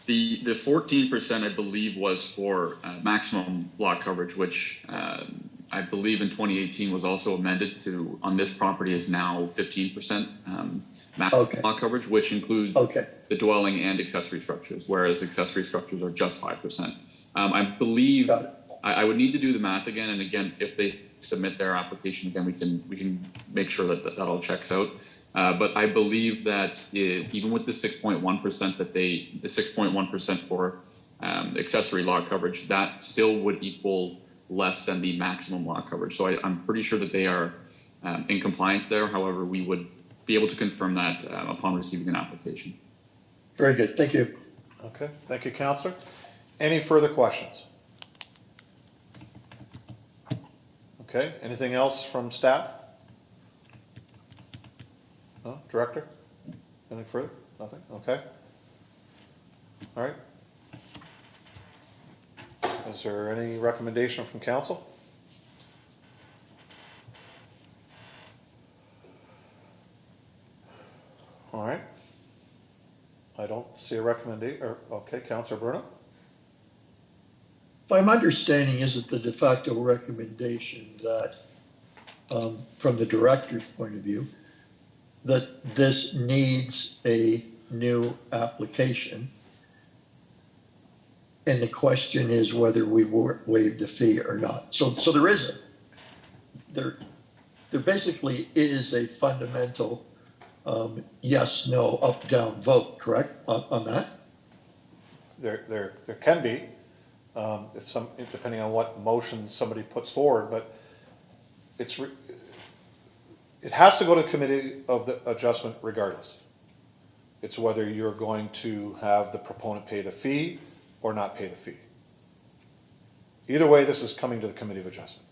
The 14% I believe was for maximum lot coverage, which I believe in 2018 was also amended to, on this property, is now 15% maximum lot coverage, which includes the dwelling and accessory structures, whereas accessory structures are just 5%. I believe I would need to do the math again, and again, if they submit their application again, we can make sure that all checks out. But I believe that even with the 6.1% the 6.1% for accessory lot coverage, that still would equal less than the maximum lot coverage. So I'm pretty sure that they are in compliance there. However, we would be able to confirm that upon receiving an application. Very good, thank you. Okay, thank you, Councillor. Any further questions? Okay, anything else from staff? No, Director? Anything further? Nothing? Okay. All right. Is there any recommendation from council? All right. I don't see a recommendation. Okay, Councillor Bruno? If I'm understanding, is it the de facto recommendation that, from the director's point of view, that this needs a new application. And the question is whether we waive the fee or not. So there basically is a fundamental yes, no, up, down vote, correct, on that? There can be, depending on what motion somebody puts forward, but it has to go to the committee of the adjustment regardless. It's whether you're going to have the proponent pay the fee or not pay the fee. Either way, this is coming to the committee of adjustment.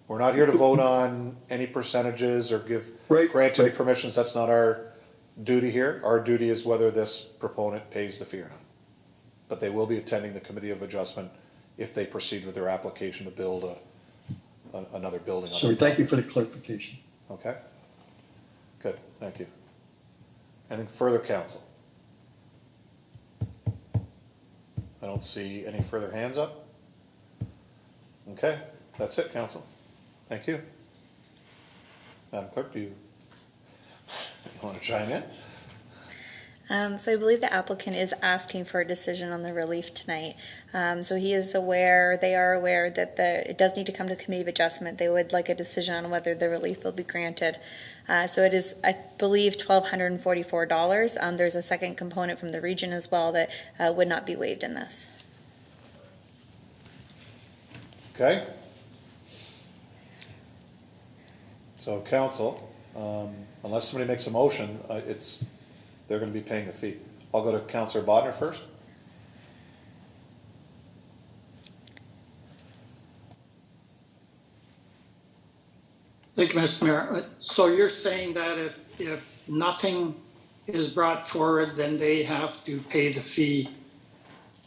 We're not here to vote on any percentages or grant any permissions. That's not our duty here. Our duty is whether this proponent pays the fee or not. But they will be attending the committee of adjustment if they proceed with their application to build another building. So thank you for the clarification. Okay. Good, thank you. Anything further, council? I don't see any further hands up. Okay, that's it, council. Thank you. Madam Clerk, do you want to chime in? So I believe the applicant is asking for a decision on the relief tonight. So he is aware, they are aware that it does need to come to the Committee of Adjustment. They would like a decision on whether the relief will be granted. So it is, I believe, $1,244. There's a second component from the region as well that would not be waived in this. Okay. So council, unless somebody makes a motion, they're going to be paying the fee. I'll go to Councillor Bodnar first. Thank you, Mr. Mayor. So you're saying that if nothing is brought forward, then they have to pay the fee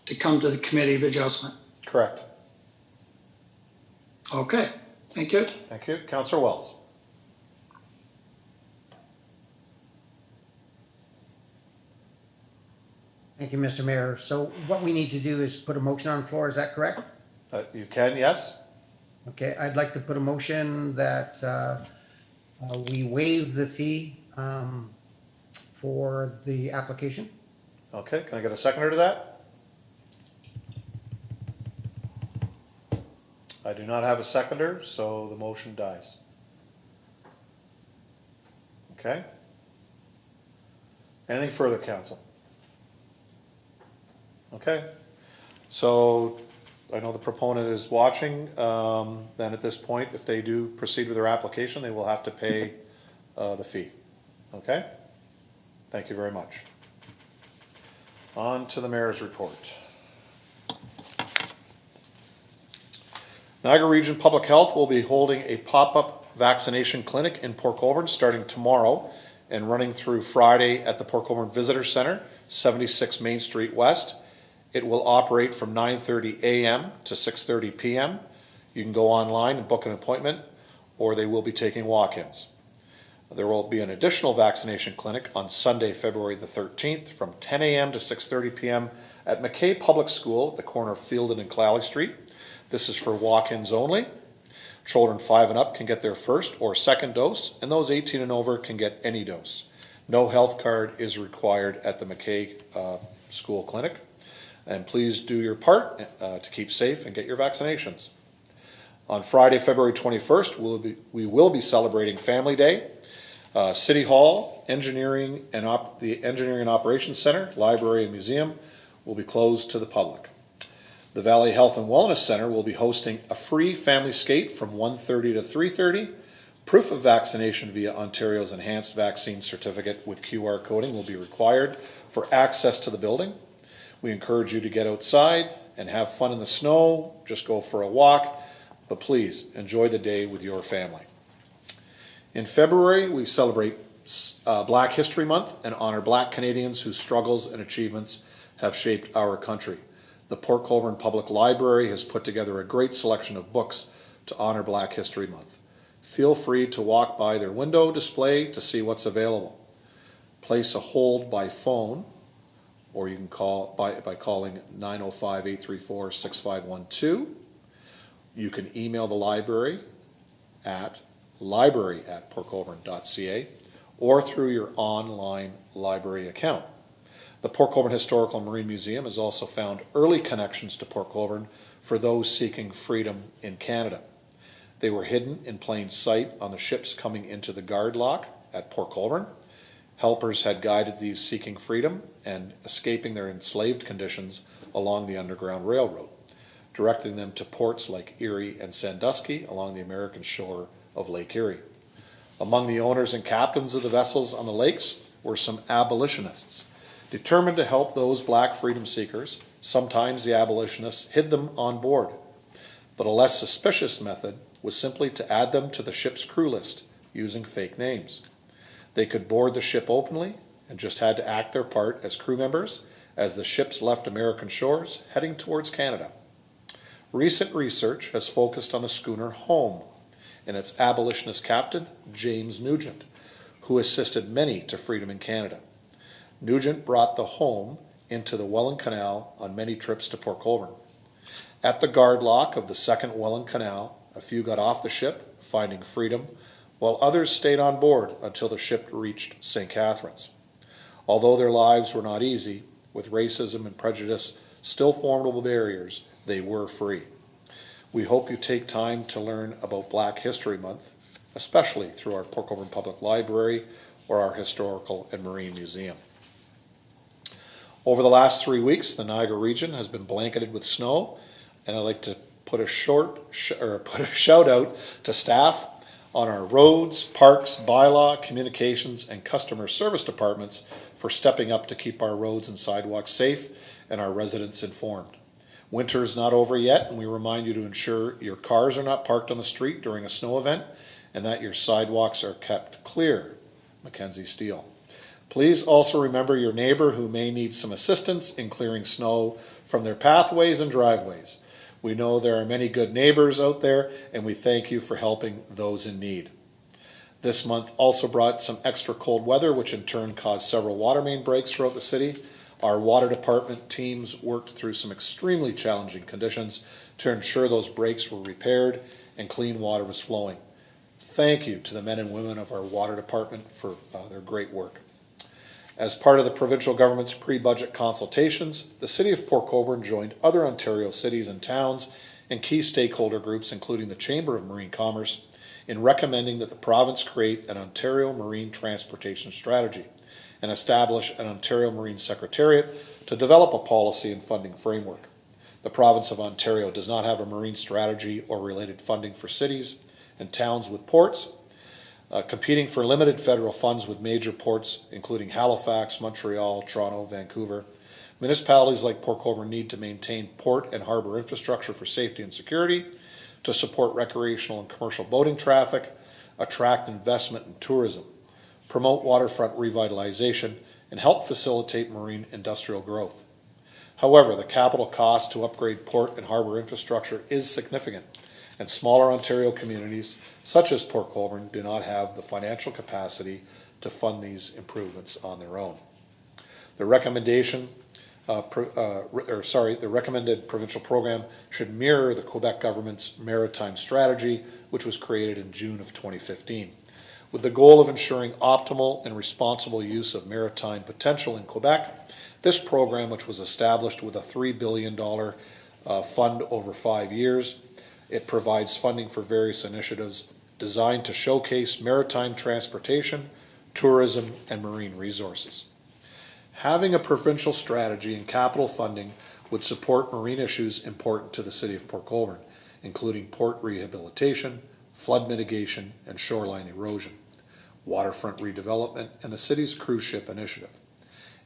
to come to the Committee of Adjustment? Correct. Okay, thank you. Thank you. Councillor Wells. Thank you, Mr. Mayor. So what we need to do is put a motion on the floor, is that correct? You can, yes? Okay, I'd like to put a motion that we waive the fee for the application. Okay, can I get a seconder to that? I do not have a seconder, so the motion dies. Okay? Anything further, council? Okay, so I know the proponent is watching. Then at this point, if they do proceed with their application, they will have to pay the fee. Okay? Thank you very much. On to the mayor's report. Niagara Region Public Health will be holding a pop-up vaccination clinic in Port Colborne starting tomorrow and running through Friday at the Port Colborne Visitor Center, 76 Main Street West. It will operate from 9:30 a.m. to 6:30 p.m. You can go online and book an appointment, or they will be taking walk-ins. There will be an additional vaccination clinic on Sunday, February the 13th from 10 a.m. to 6:30 p.m. at McKay Public School at the corner of Fielden and Clalley Street. This is for walk-ins only. Children 5 and up can get their first or second dose, and those 18 and over can get any dose. No health card is required at the McKay School Clinic. And please do your part to keep safe and get your vaccinations. On Friday, February 21st, we will be celebrating Family Day. City Hall, Engineering and the Engineering and Operations Center, Library and Museum will be closed to the public. The Valley Health and Wellness Center will be hosting a free family skate from 1:30 to 3:30. Proof of vaccination via Ontario's Enhanced Vaccine Certificate with QR coding will be required for access to the building. We encourage you to get outside and have fun in the snow, just go for a walk, but please enjoy the day with your family. In February, we celebrate Black History Month and honor Black Canadians whose struggles and achievements have shaped our country. The Port Colborne Public Library has put together a great selection of books to honor Black History Month. Feel free to walk by their window display to see what's available. Place a hold by phone, or you can call by calling 905-834-6512. You can email the library at library@portcolborne.ca, or through your online library account. The Port Colborne Historical and Marine Museum has also found early connections to Port Colborne for those seeking freedom in Canada. They were hidden in plain sight on the ships coming into the guard lock at Port Colborne. Helpers had guided these seeking freedom and escaping their enslaved conditions along the Underground Railroad, directing them to ports like Erie and Sandusky along the American shore of Lake Erie. Among the owners and captains of the vessels on the lakes were some abolitionists, determined to help those black freedom seekers. Sometimes the abolitionists hid them on board, but a less suspicious method was simply to add them to the ship's crew list using fake names. They could board the ship openly and just had to act their part as crew members as the ships left American shores heading towards Canada. Recent research has focused on the schooner Home and its abolitionist captain, James Nugent, who assisted many to freedom in Canada. Nugent brought the Home into the Welland Canal on many trips to Port Colborne. At the guard lock of the second Welland Canal, a few got off the ship, finding freedom, while others stayed on board until the ship reached St. Catharines. Although their lives were not easy, with racism and prejudice still formidable barriers, they were free. We hope you take time to learn about Black History Month, especially through our Port Colborne Public Library or our Historical and Marine Museum. Over the last 3 weeks, the Niagara region has been blanketed with snow, and I'd like to put a shout out to staff on our roads, parks, bylaw, communications, and customer service departments for stepping up to keep our roads and sidewalks safe and our residents informed. Winter is not over yet, and we remind you to ensure your cars are not parked on the street during a snow event and that your sidewalks are kept clear. Mackenzie Steele. Please also remember your neighbor who may need some assistance in clearing snow from their pathways and driveways. We know there are many good neighbors out there, and we thank you for helping those in need. This month also brought some extra cold weather, which in turn caused several water main breaks throughout the city. Our water department teams worked through some extremely challenging conditions to ensure those breaks were repaired and clean water was flowing. Thank you to the men and women of our water department for their great work. As part of the provincial government's pre-budget consultations, the City of Port Colborne joined other Ontario cities and towns and key stakeholder groups, including the Chamber of Marine Commerce, in recommending that the province create an Ontario Marine Transportation Strategy and establish an Ontario Marine Secretariat to develop a policy and funding framework. The province of Ontario does not have a marine strategy or related funding for cities and towns with ports, competing for limited federal funds with major ports, including Halifax, Montreal, Toronto, Vancouver. Municipalities like Port Colborne need to maintain port and harbour infrastructure for safety and security, to support recreational and commercial boating traffic, attract investment and tourism, promote waterfront revitalization, and help facilitate marine industrial growth. However, the capital cost to upgrade port and harbour infrastructure is significant, and smaller Ontario communities, such as Port Colborne, do not have the financial capacity to fund these improvements on their own. The the recommended provincial program should mirror the Quebec government's maritime strategy, which was created in June of 2015, with the goal of ensuring optimal and responsible use of maritime potential in Quebec. This program, which was established with a $3 billion fund over 5 years, it provides funding for various initiatives designed to showcase maritime transportation, tourism, and marine resources. Having a provincial strategy and capital funding would support marine issues important to the City of Port Colborne, including port rehabilitation, flood mitigation, and shoreline erosion, waterfront redevelopment, and the city's cruise ship initiative,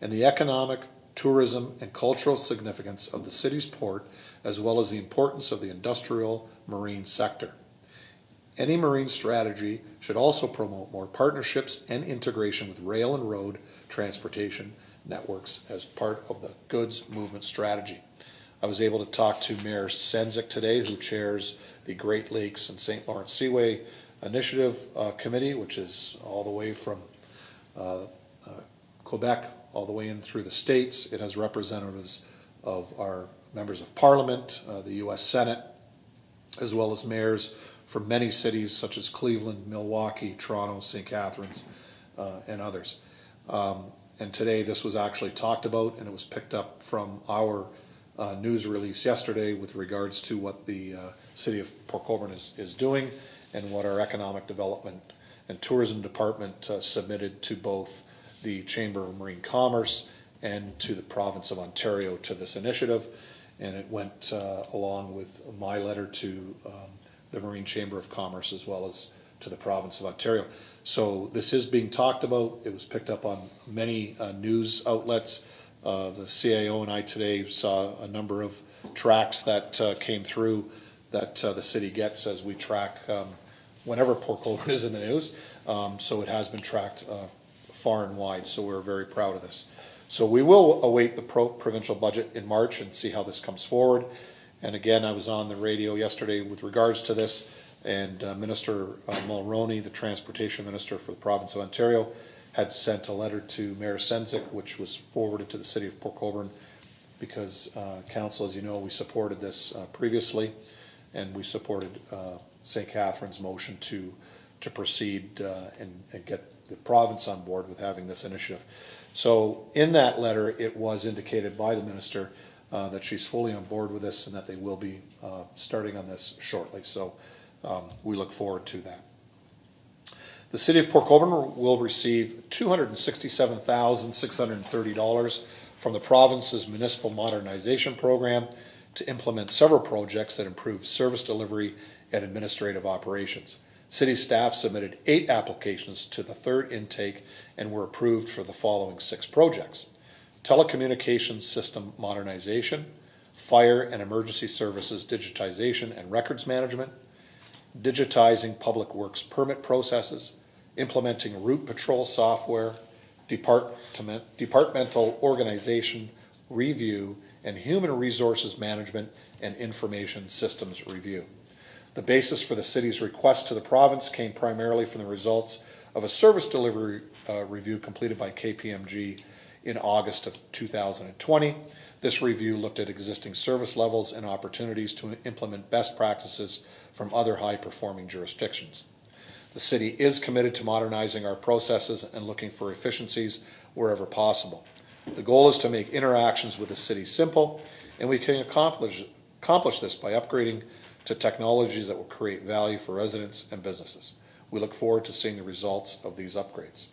and the economic, tourism, and cultural significance of the city's port, as well as the importance of the industrial marine sector. Any marine strategy should also promote more partnerships and integration with rail and road transportation networks as part of the goods movement strategy. I was able to talk to Mayor Sendzik today, who chairs the Great Lakes and St. Lawrence Seaway Initiative Committee, which is all the way from Quebec all the way in through the states. It has representatives of our members of Parliament, the U.S. Senate, as well as mayors for many cities such as Cleveland, Milwaukee, Toronto, St. Catharines, and others. And today this was actually talked about, and it was picked up from our news release yesterday with regards to what the City of Port Colborne is doing and what our Economic Development and Tourism Department submitted to both the Chamber of Marine Commerce and to the Province of Ontario to this initiative. And it went along with my letter to the Marine Chamber of Commerce as well as to the Province of Ontario. So this is being talked about. It was picked up on many news outlets. The CIO and I today saw a number of tracks that came through that the city gets as we track whenever Port Colborne is in the news. So it has been tracked far and wide, so we're very proud of this. So we will await the provincial budget in March and see how this comes forward. And again, I was on the radio yesterday with regards to this, and Minister Mulroney, the Transportation Minister for the Province of Ontario, had sent a letter to Mayor Senzik, which was forwarded to the City of Port Colborne, because Council, as you know, we supported this previously, and we supported St. Catharines' motion to proceed and get the province on board with having this initiative. So in that letter, it was indicated by the Minister that she's fully on board with this and that they will be starting on this shortly. So we look forward to that. The City of Port Colborne will receive $267,630 from the province's Municipal Modernization Program to implement several projects that improve service delivery and administrative operations. City staff submitted 8 applications to the third intake and were approved for the following 6 projects: telecommunications system modernization, fire and emergency services digitization and records management, digitizing public works permit processes, implementing route patrol software, departmental organization review, and human resources management and information systems review. The basis for the city's request to the province came primarily from the results of a service delivery review completed by KPMG in August of 2020. This review looked at existing service levels and opportunities to implement best practices from other high-performing jurisdictions. The city is committed to modernizing our processes and looking for efficiencies wherever possible. The goal is to make interactions with the city simple, and we can accomplish this by upgrading to technologies that will create value for residents and businesses. We look forward to seeing the results of these upgrades.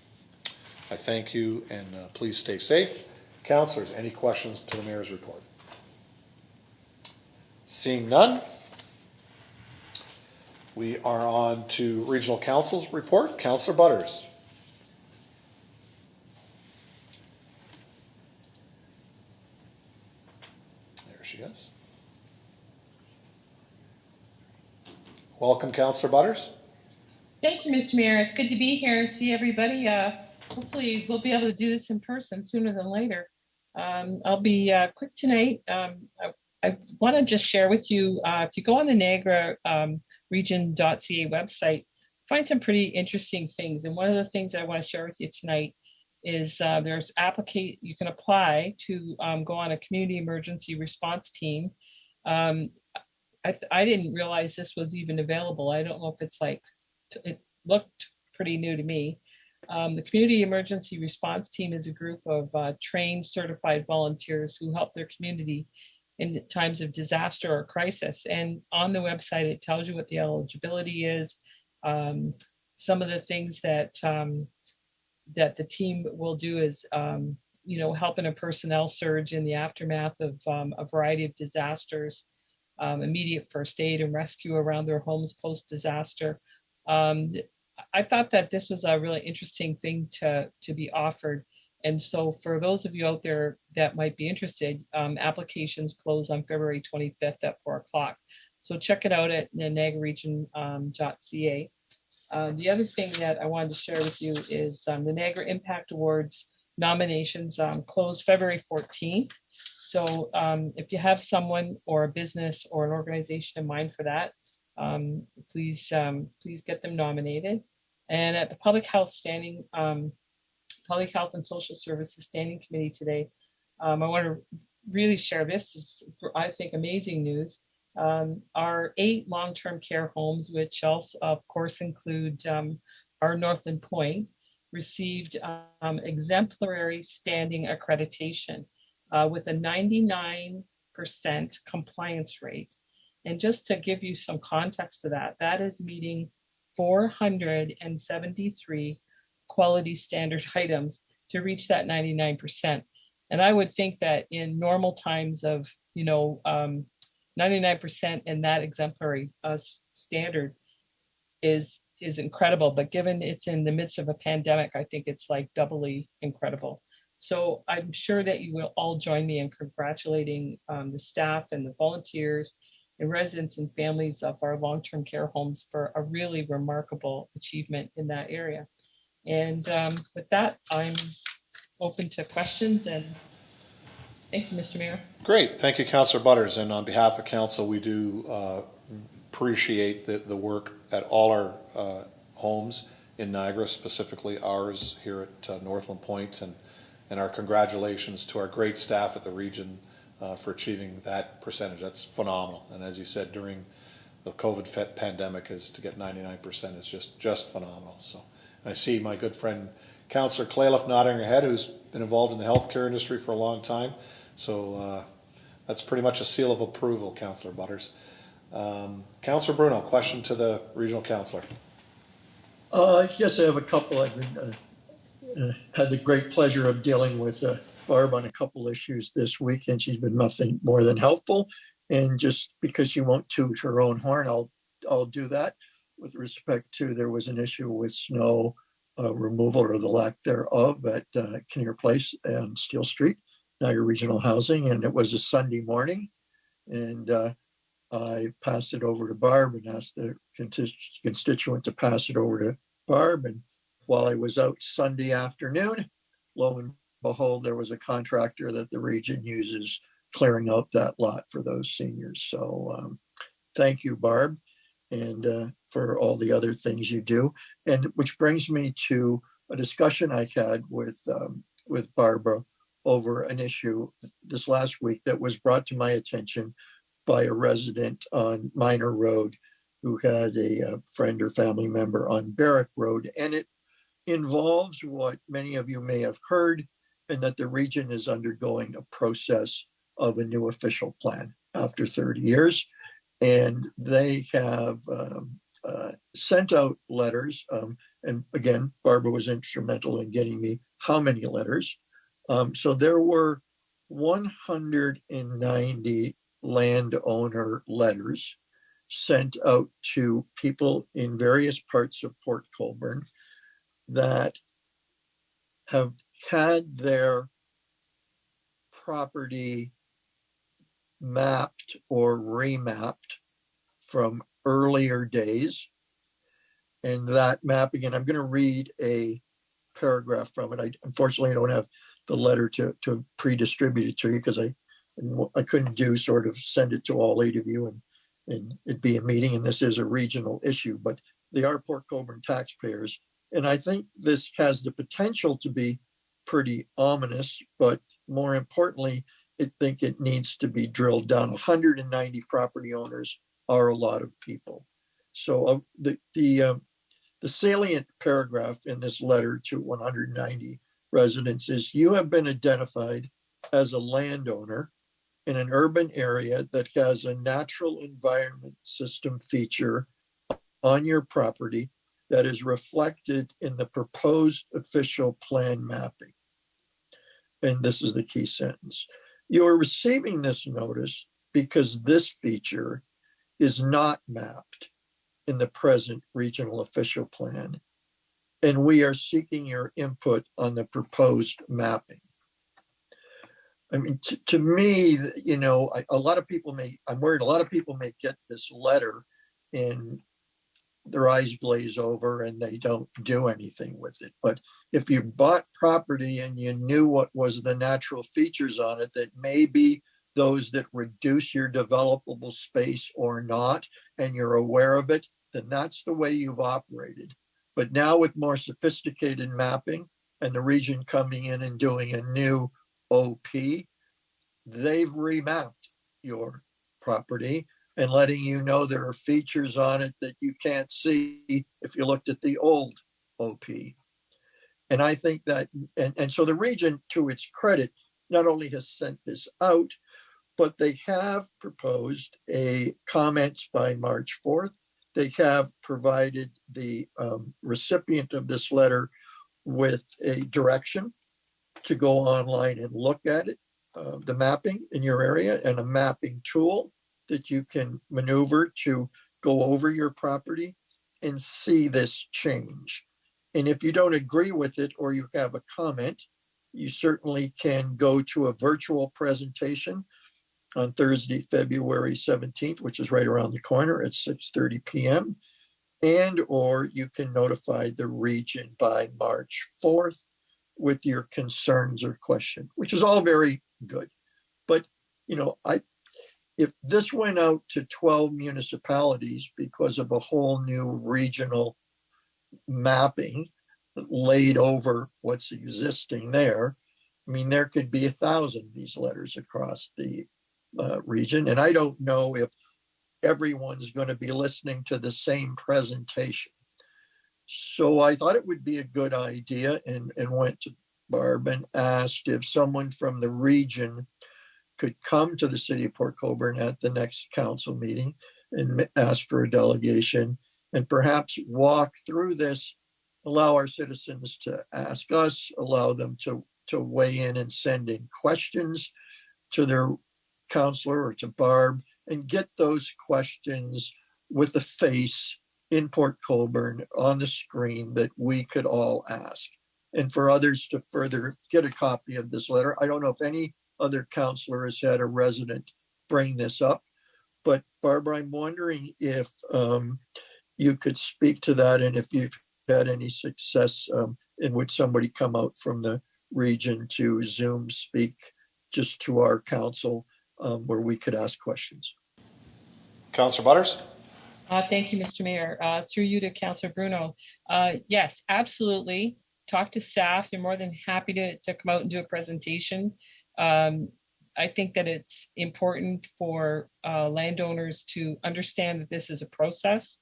I thank you, and please stay safe. Councillors, any questions to the Mayor's report? Seeing none, we are on to Regional Council's report. Councillor Butters. There she is. Welcome, Councillor Butters. Thank you, Mr. Mayor. It's good to be here and see everybody. Hopefully we'll be able to do this in person sooner than later. I'll be quick tonight. I want to just share with you, if you go on the Niagara region.ca website, find some pretty interesting things. And one of the things I want to share with you tonight is there's you can apply to go on a community emergency response team. I didn't realize this was even available. I don't know if it's like, it looked pretty new to me. The Community Emergency Response Team is a group of trained, certified volunteers who help their community in times of disaster or crisis. And on the website, it tells you what the eligibility is, some of the things that that the team will do is, help in a personnel surge in the aftermath of a variety of disasters, immediate first aid and rescue around their homes post-disaster. I thought that this was a really interesting thing to be offered. And so for those of you out there that might be interested, applications close on February 25th at 4:00. So check it out at niagararegion.ca. The other thing that I wanted to share with you is the Niagara Impact Awards nominations close February 14th. So if you have someone or a business or an organization in mind for that, please get them nominated. And at the Public Health and Social Services Standing Committee today, I want to really share this. Is, I think, amazing news. Our 8 long-term care homes, which also, of course, include our Northland Point, received exemplary standing accreditation with a 99% compliance rate. And just to give you some context to that, that is meeting 473 quality standard items to reach that 99%. And I would think that in normal times of, 99% in that exemplary standard is incredible. But given it's in the midst of a pandemic, I think it's like doubly incredible. So I'm sure that you will all join me in congratulating the staff and the volunteers and residents and families of our long-term care homes for a really remarkable achievement in that area. And with that, I'm open to questions, and thank you, Mr. Mayor. Great. Thank you, Councillor Butters. And on behalf of council, we do appreciate the work at all our homes in Niagara, specifically ours here at Northland Point, and our congratulations to our great staff at the region for achieving that percentage. That's phenomenal. And as you said, during the COVID pandemic, is to get 99% is just phenomenal. So I see my good friend Councillor Clayliff nodding her head, who's been involved in the healthcare industry for a long time. So that's pretty much a seal of approval, Councillor Butters. Councillor Bruno, question to the regional councillor. Yes, I have a couple. I've been, had the great pleasure of dealing with Barb on a couple issues this week, and she's been nothing more than helpful. And just because she won't toot her own horn, I'll do that. With respect to, there was an issue with snow removal or the lack thereof at Kinnear Place and Steel Street, Niagara Regional Housing, and it was a Sunday morning. And I passed it over to Barb and asked the constituent to pass it over to Barb. And while I was out Sunday afternoon, lo and behold, there was a contractor that the region uses clearing out that lot for those seniors. So thank you, Barb, and for all the other things you do. And which brings me to a discussion I had with Barbara over an issue this last week that was brought to my attention by a resident on Minor Road who had a friend or family member on Barrack Road. And it involves what many of you may have heard, and that the region is undergoing a process of a new official plan after 30 years. And they have sent out letters. And again, Barbara was instrumental in getting me how many letters. So there were 190 landowner letters sent out to people in various parts of Port Colborne that have had their property mapped or remapped from earlier days. And that mapping, and I'm going to read a paragraph from it. I unfortunately don't have the letter to pre-distribute it to you because I couldn't do sort of send it to all 8 of you and it'd be a meeting, and this is a regional issue, but they are Port Colborne taxpayers. And I think this has the potential to be pretty ominous, but more importantly, I think it needs to be drilled down. 190 property owners are a lot of people. So the salient paragraph in this letter to 190 residents is, you have been identified as a landowner in an urban area that has a natural environment system feature on your property that is reflected in the proposed official plan mapping. And this is the key sentence. You are receiving this notice because this feature is not mapped in the present regional official plan, and we are seeking your input on the proposed mapping. I mean, to me, you know, a lot of people I'm worried a lot of people may get this letter and their eyes glaze over and they don't do anything with it. But if you bought property and you knew what was the natural features on it, that may be those that reduce your developable space or not, and you're aware of it, then that's the way you've operated. But now with more sophisticated mapping and the region coming in and doing a new OP, they've remapped your property and letting you know there are features on it that you can't see if you looked at the old OP. And I think that, and so the region, to its credit, not only has sent this out, but they have proposed a comments by March 4th. They have provided the recipient of this letter with a direction to go online and look at it, the mapping in your area, and a mapping tool that you can maneuver to go over your property and see this change. And if you don't agree with it or you have a comment, you certainly can go to a virtual presentation on Thursday, February 17th, which is right around the corner at 6:30 p.m. And or you can notify the region by March 4th with your concerns or question, which is all very good. But, if this went out to 12 municipalities because of a whole new regional mapping laid over what's existing there, I mean, there could be 1,000 of these letters across the region. And I don't know if everyone's going to be listening to the same presentation. So I thought it would be a good idea and went to Barb and asked if someone from the region could come to the city of Port Colborne at the next council meeting and ask for a delegation and perhaps walk through this, allow our citizens to ask us, allow them to weigh in and send in questions to their counselor or to Barb, and get those questions with a face in Port Colborne on the screen that we could all ask. And for others to further get a copy of this letter. I don't know if any other counselor has had a resident bring this up, but Barbara, I'm wondering if you could speak to that and if you've had any success and would somebody come out from the region to Zoom speak just to our council where we could ask questions. Councillor Butters? Thank you, Mr. Mayor. Through you to Councillor Bruno. Yes, absolutely. Talk to staff. They're more than happy to come out and do a presentation. I think that it's important for landowners to understand that this is a process.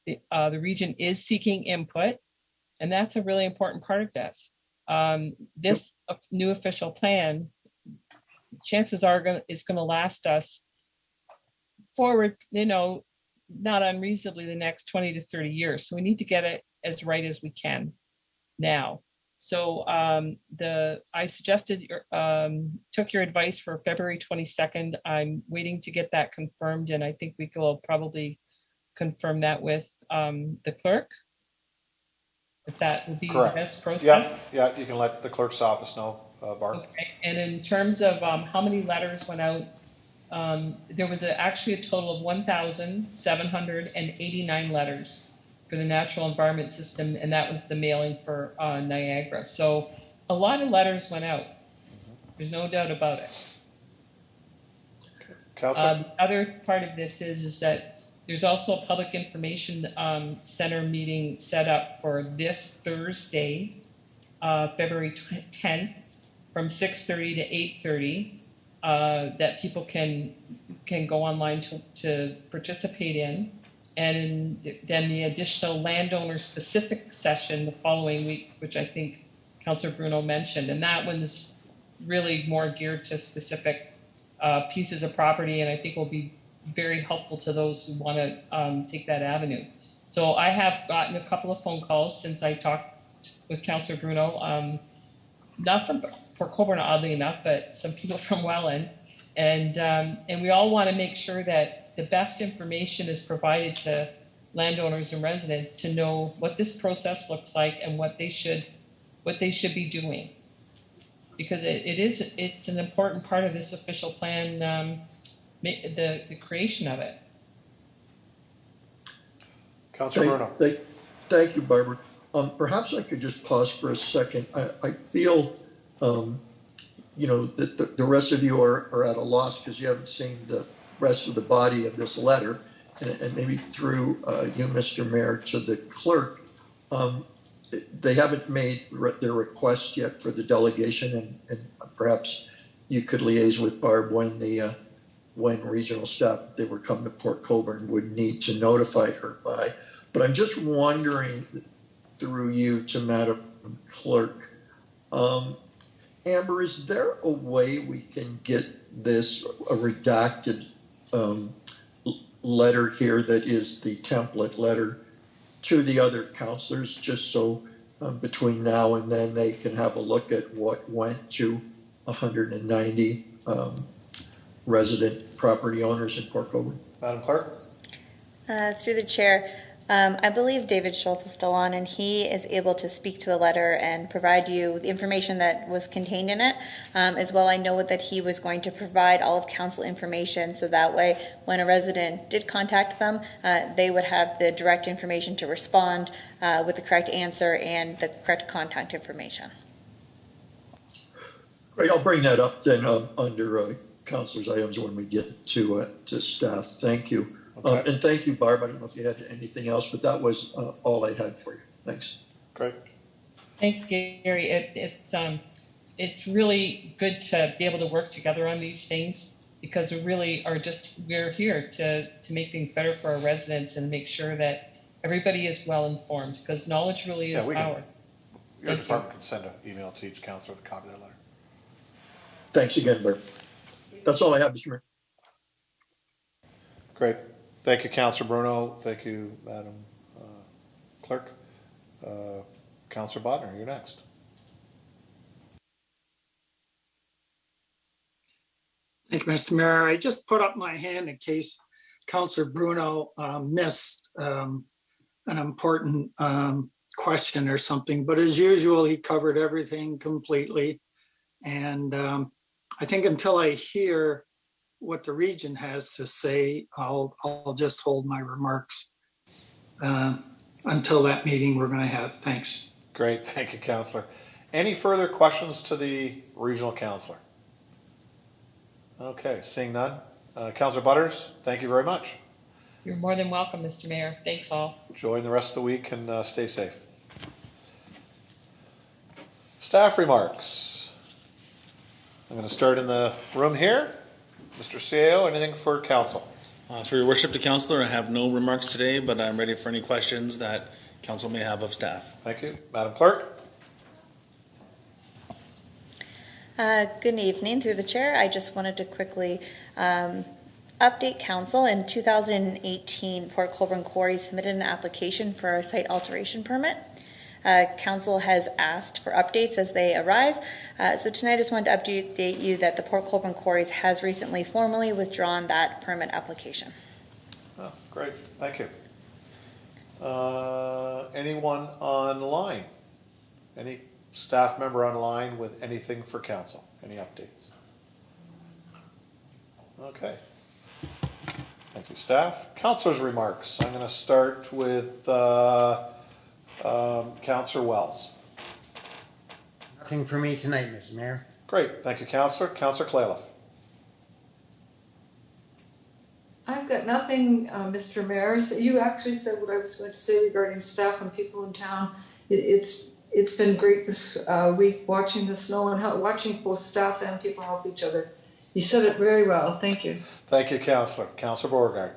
The region is seeking input, and that's a really important part of this. This new official plan, chances are it's going to last us forward, not unreasonably the next 20 to 30 years. So we need to get it as right as we can now. So I suggested, took your advice for February 22nd. I'm waiting to get that confirmed, and I think we will probably confirm that with the clerk. If that would be Correct. The best process. Yeah, you can let the clerk's office know, Barb. Okay. And in terms of how many letters went out, there was actually a total of 1,789 letters for the natural environment system, and that was the mailing for Niagara. So a lot of letters went out. There's no doubt about it. Councillor? The other part of this is that there's also a public information center meeting set up for this Thursday, February 10th, from 6:30 to 8:30, that people can go online to participate in. And then the additional landowner specific session the following week, which I think Councillor Bruno mentioned. And that one's really more geared to specific pieces of property, and I think will be very helpful to those who want to take that avenue. So I have gotten a couple of phone calls since I talked with Councillor Bruno, not from Port Colborne, oddly enough, but some people from Welland. And we all want to make sure that the best information is provided to landowners and residents to know what this process looks like and what they should be doing, because it's an important part of this official plan, the creation of it. Councillor Bruno. Thank you, Barbara. Perhaps I could just pause for a second. I feel that the rest of you are at a loss because you haven't seen the rest of the body of this letter, and maybe through you, Mr. Mayor, to the clerk. They haven't made their request yet for the delegation, and perhaps you could liaise with Barb when the when regional staff, they were coming to Port Colborne, would need to notify her by. But I'm just wondering, through you to Madam Clerk, Amber, is there a way we can get this, a redacted letter here that is the template letter to the other counselors, just so between now and then they can have a look at what went to 190 resident property owners in Port Colborne? Madam Clerk? Through the chair, I believe David Schultz is still on, and he is able to speak to the letter and provide you the information that was contained in it. As well, I know that he was going to provide all of council information, so that way, when a resident did contact them, they would have the direct information to respond with the correct answer and the correct contact information. Great, I'll bring that up then under councilors' items when we get to staff. Thank you. Okay. And thank you, Barb. I don't know if you had anything else, but that was all I had for you. Thanks. Great. Thanks, Gary. It's really good to be able to work together on these things, because we really are we're here to make things better for our residents and make sure that everybody is well informed, because knowledge really is power. Your department can send an email to each councilor with a copy of that letter. Thanks again, Barb. That's all I have, Mr. Mayor. Great. Thank you, Councilor Bruno. Thank you, Madam Clerk. Councilor Bodnar, you're next. Thank you, Mr. Mayor. I just put up my hand in case Councilor Bruno missed an important question or something, but as usual, he covered everything completely. And I think until I hear what the region has to say, I'll just hold my remarks until that meeting we're going to have. Thanks. Great. Thank you, Councilor. Any further questions to the regional councilor? Okay, seeing none. Councilor Butters, thank you very much. You're more than welcome, Mr. Mayor. Thanks all. Enjoy the rest of the week and stay safe. Staff remarks. I'm going to start in the room here. Mr. CEO, anything for council? Through your worship to councilor, I have no remarks today, but I'm ready for any questions that council may have of staff. Thank you. Madam Clerk? Good evening. Through the chair, I just wanted to quickly update council. In 2018, Port Colborne Quarry submitted an application for a site alteration permit. Council has asked for updates as they arise. So tonight I just wanted to update you that the Port Colborne Quarries has recently formally withdrawn that permit application. Oh, great. Thank you. Anyone online? Any staff member online with anything for council? Any updates? Okay. Thank you, staff. Councilor's remarks. I'm going to start with Councilor Wells. Nothing for me tonight, Mr. Mayor. Great. Thank you, Councilor. Councilor Clayliff. I've got nothing, Mr. Mayor. So you actually said what I was going to say regarding staff and people in town. It's been great this week watching the snow and watching both staff and people help each other. You said it very well. Thank you. Thank you, Councilor. Councilor Beauregard.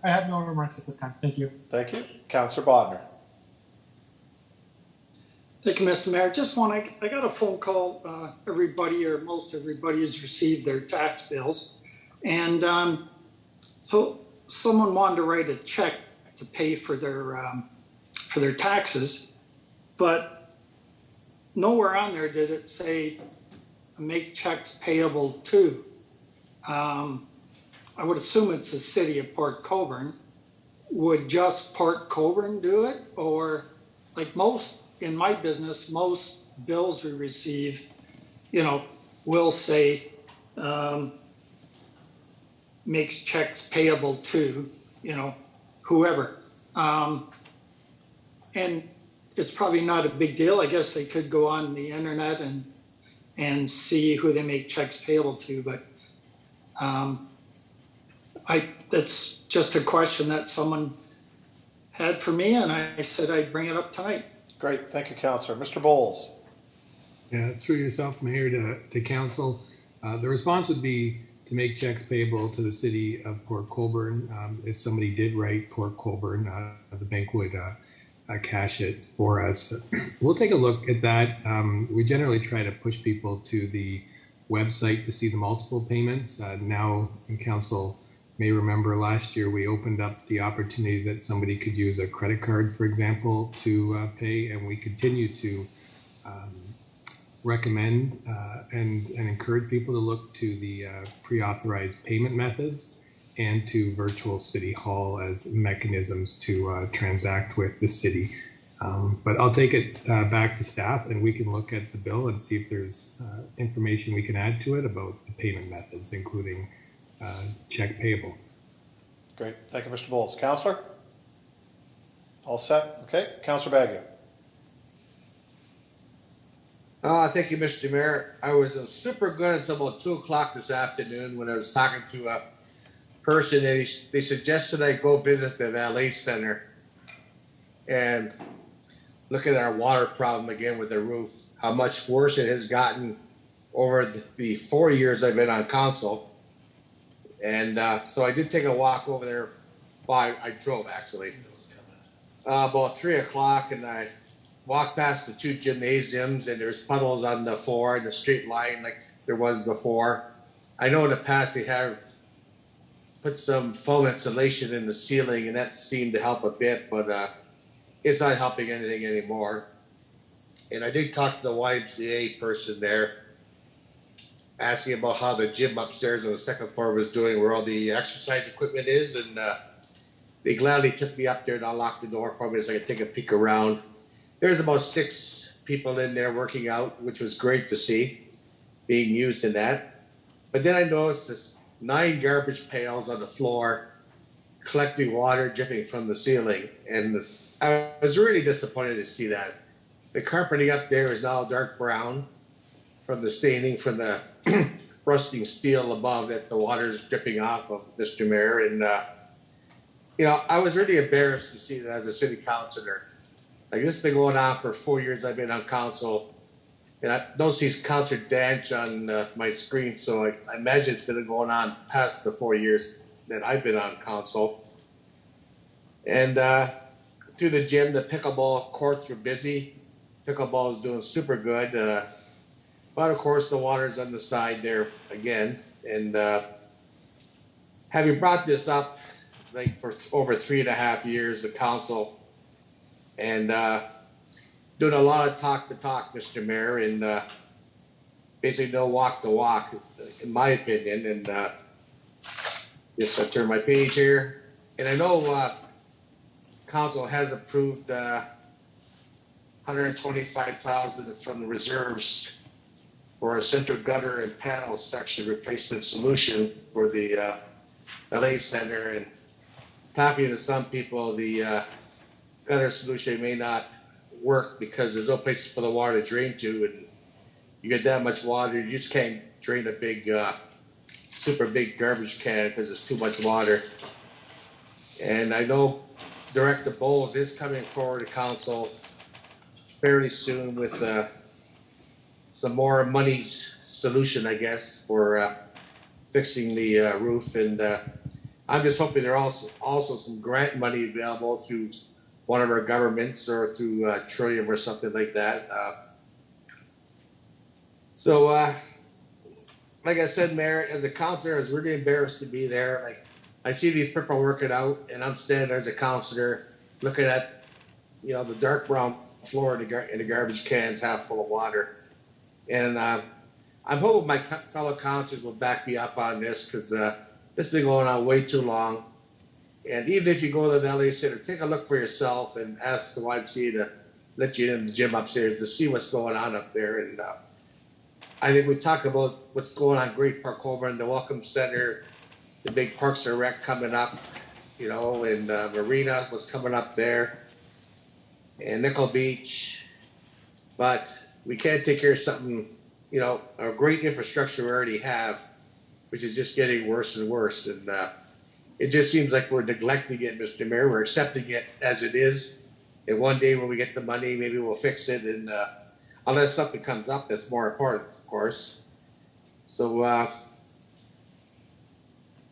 I have no remarks at this time. Thank you. Thank you. Councilor Bodnar. Thank you, Mr. Mayor. I got a phone call. Everybody or most everybody has received their tax bills. And so someone wanted to write a check to pay for their taxes, but nowhere on there did it say make checks payable to. I would assume it's the city of Port Colborne. Would just Port Colborne do it? Or like in my business, most bills we receive, will say makes checks payable to, whoever. And it's probably not a big deal. I guess they could go on the internet and see who they make checks payable to, but that's just a question that someone had for me, and I said I'd bring it up tonight. Great. Thank you, Councilor. Mr. Bowles. Yeah, through yourself, Mayor, to council. The response would be to make checks payable to the city of Port Colborne. If somebody did write Port Colborne, the bank would cash it for us. We'll take a look at that. We generally try to push people to the website to see the multiple payments. Now, council may remember last year we opened up the opportunity that somebody could use a credit card, for example, to pay, and we continue to recommend and encourage people to look to the pre-authorized payment methods and to virtual city hall as mechanisms to transact with the city. But I'll take it back to staff and we can look at the bill and see if there's information we can add to it about the payment methods, including check payable. Great. Thank you, Mr. Bowles. Councillor? All set? Okay. Councillor Baggio. Thank you, Mr. Mayor. I was super good until about 2 o'clock this afternoon when I was talking to a person and they suggested I go visit the valet center and look at our water problem again with the roof, how much worse it has gotten over the 4 years I've been on council. And so I did take a walk over there. Well, I drove actually about 3 o'clock and I walked past the 2 gymnasiums and there's puddles on the floor and the street line like there was before. I know in the past they have put some foam insulation in the ceiling and that seemed to help a bit, but it's not helping anything anymore. And I did talk to the YMCA person there, asking about how the gym upstairs on the second floor was doing, where all the exercise equipment is, and they gladly took me up there and unlocked the door for me so I could take a peek around. There's about 6 people in there working out, which was great to see being used in that. But then I noticed this 9 garbage pails on the floor collecting water dripping from the ceiling. And I was really disappointed to see that. The carpeting up there is now dark brown from the staining from the rusting steel above that the water is dripping off of, Mr. Mayor. And, you know, I was really embarrassed to see that as a city councilor. Like, this has been going on for 4 years I've been on council, and I don't see Councilor Danch on my screen, so I imagine it's been going on past the 4 years that I've been on council. And through the gym, the pickleball courts were busy. Pickleball is doing super good. But of course, the water's on the side there again. And having brought this up like for over 3.5 years, the council, and doing a lot of talk the talk, Mr. Mayor, and basically no walk the walk, in my opinion. And just I turn my page here, and I know council has approved $125,000 from the reserves for a central gutter and panel section replacement solution for the LA Center. And talking to some people, the gutter solution may not work because there's no places for the water to drain to, and you get that much water, you just can't drain a big, super big garbage can because there's too much water. And I know Director Bowles is coming forward to council fairly soon with some more money's solution, I guess, for fixing the roof. And I'm just hoping there are also some grant money available through one of our governments or through Trillium or something like that. So, like I said, Mayor, as a councilor, I was really embarrassed to be there. Like, I see these people working out, and I'm standing there as a councilor looking at, you know, the dark brown floor and the garbage cans half full of water. And I'm hoping my fellow councilors will back me up on this, because this has been going on way too long. And even if you go to the LA Center, take a look for yourself and ask the YMCA to let you in the gym upstairs to see what's going on up there. And I think we talk about what's going on Great Park Colborne, the Welcome Center, the big Parks and Rec coming up, you know, and Marina was coming up there, and Nickel Beach. But we can't take care of something, you know, a great infrastructure we already have, which is just getting worse and worse. And it just seems like we're neglecting it, Mr. Mayor. We're accepting it as it is. And one day when we get the money, maybe we'll fix it. And unless something comes up that's more important, of course. So,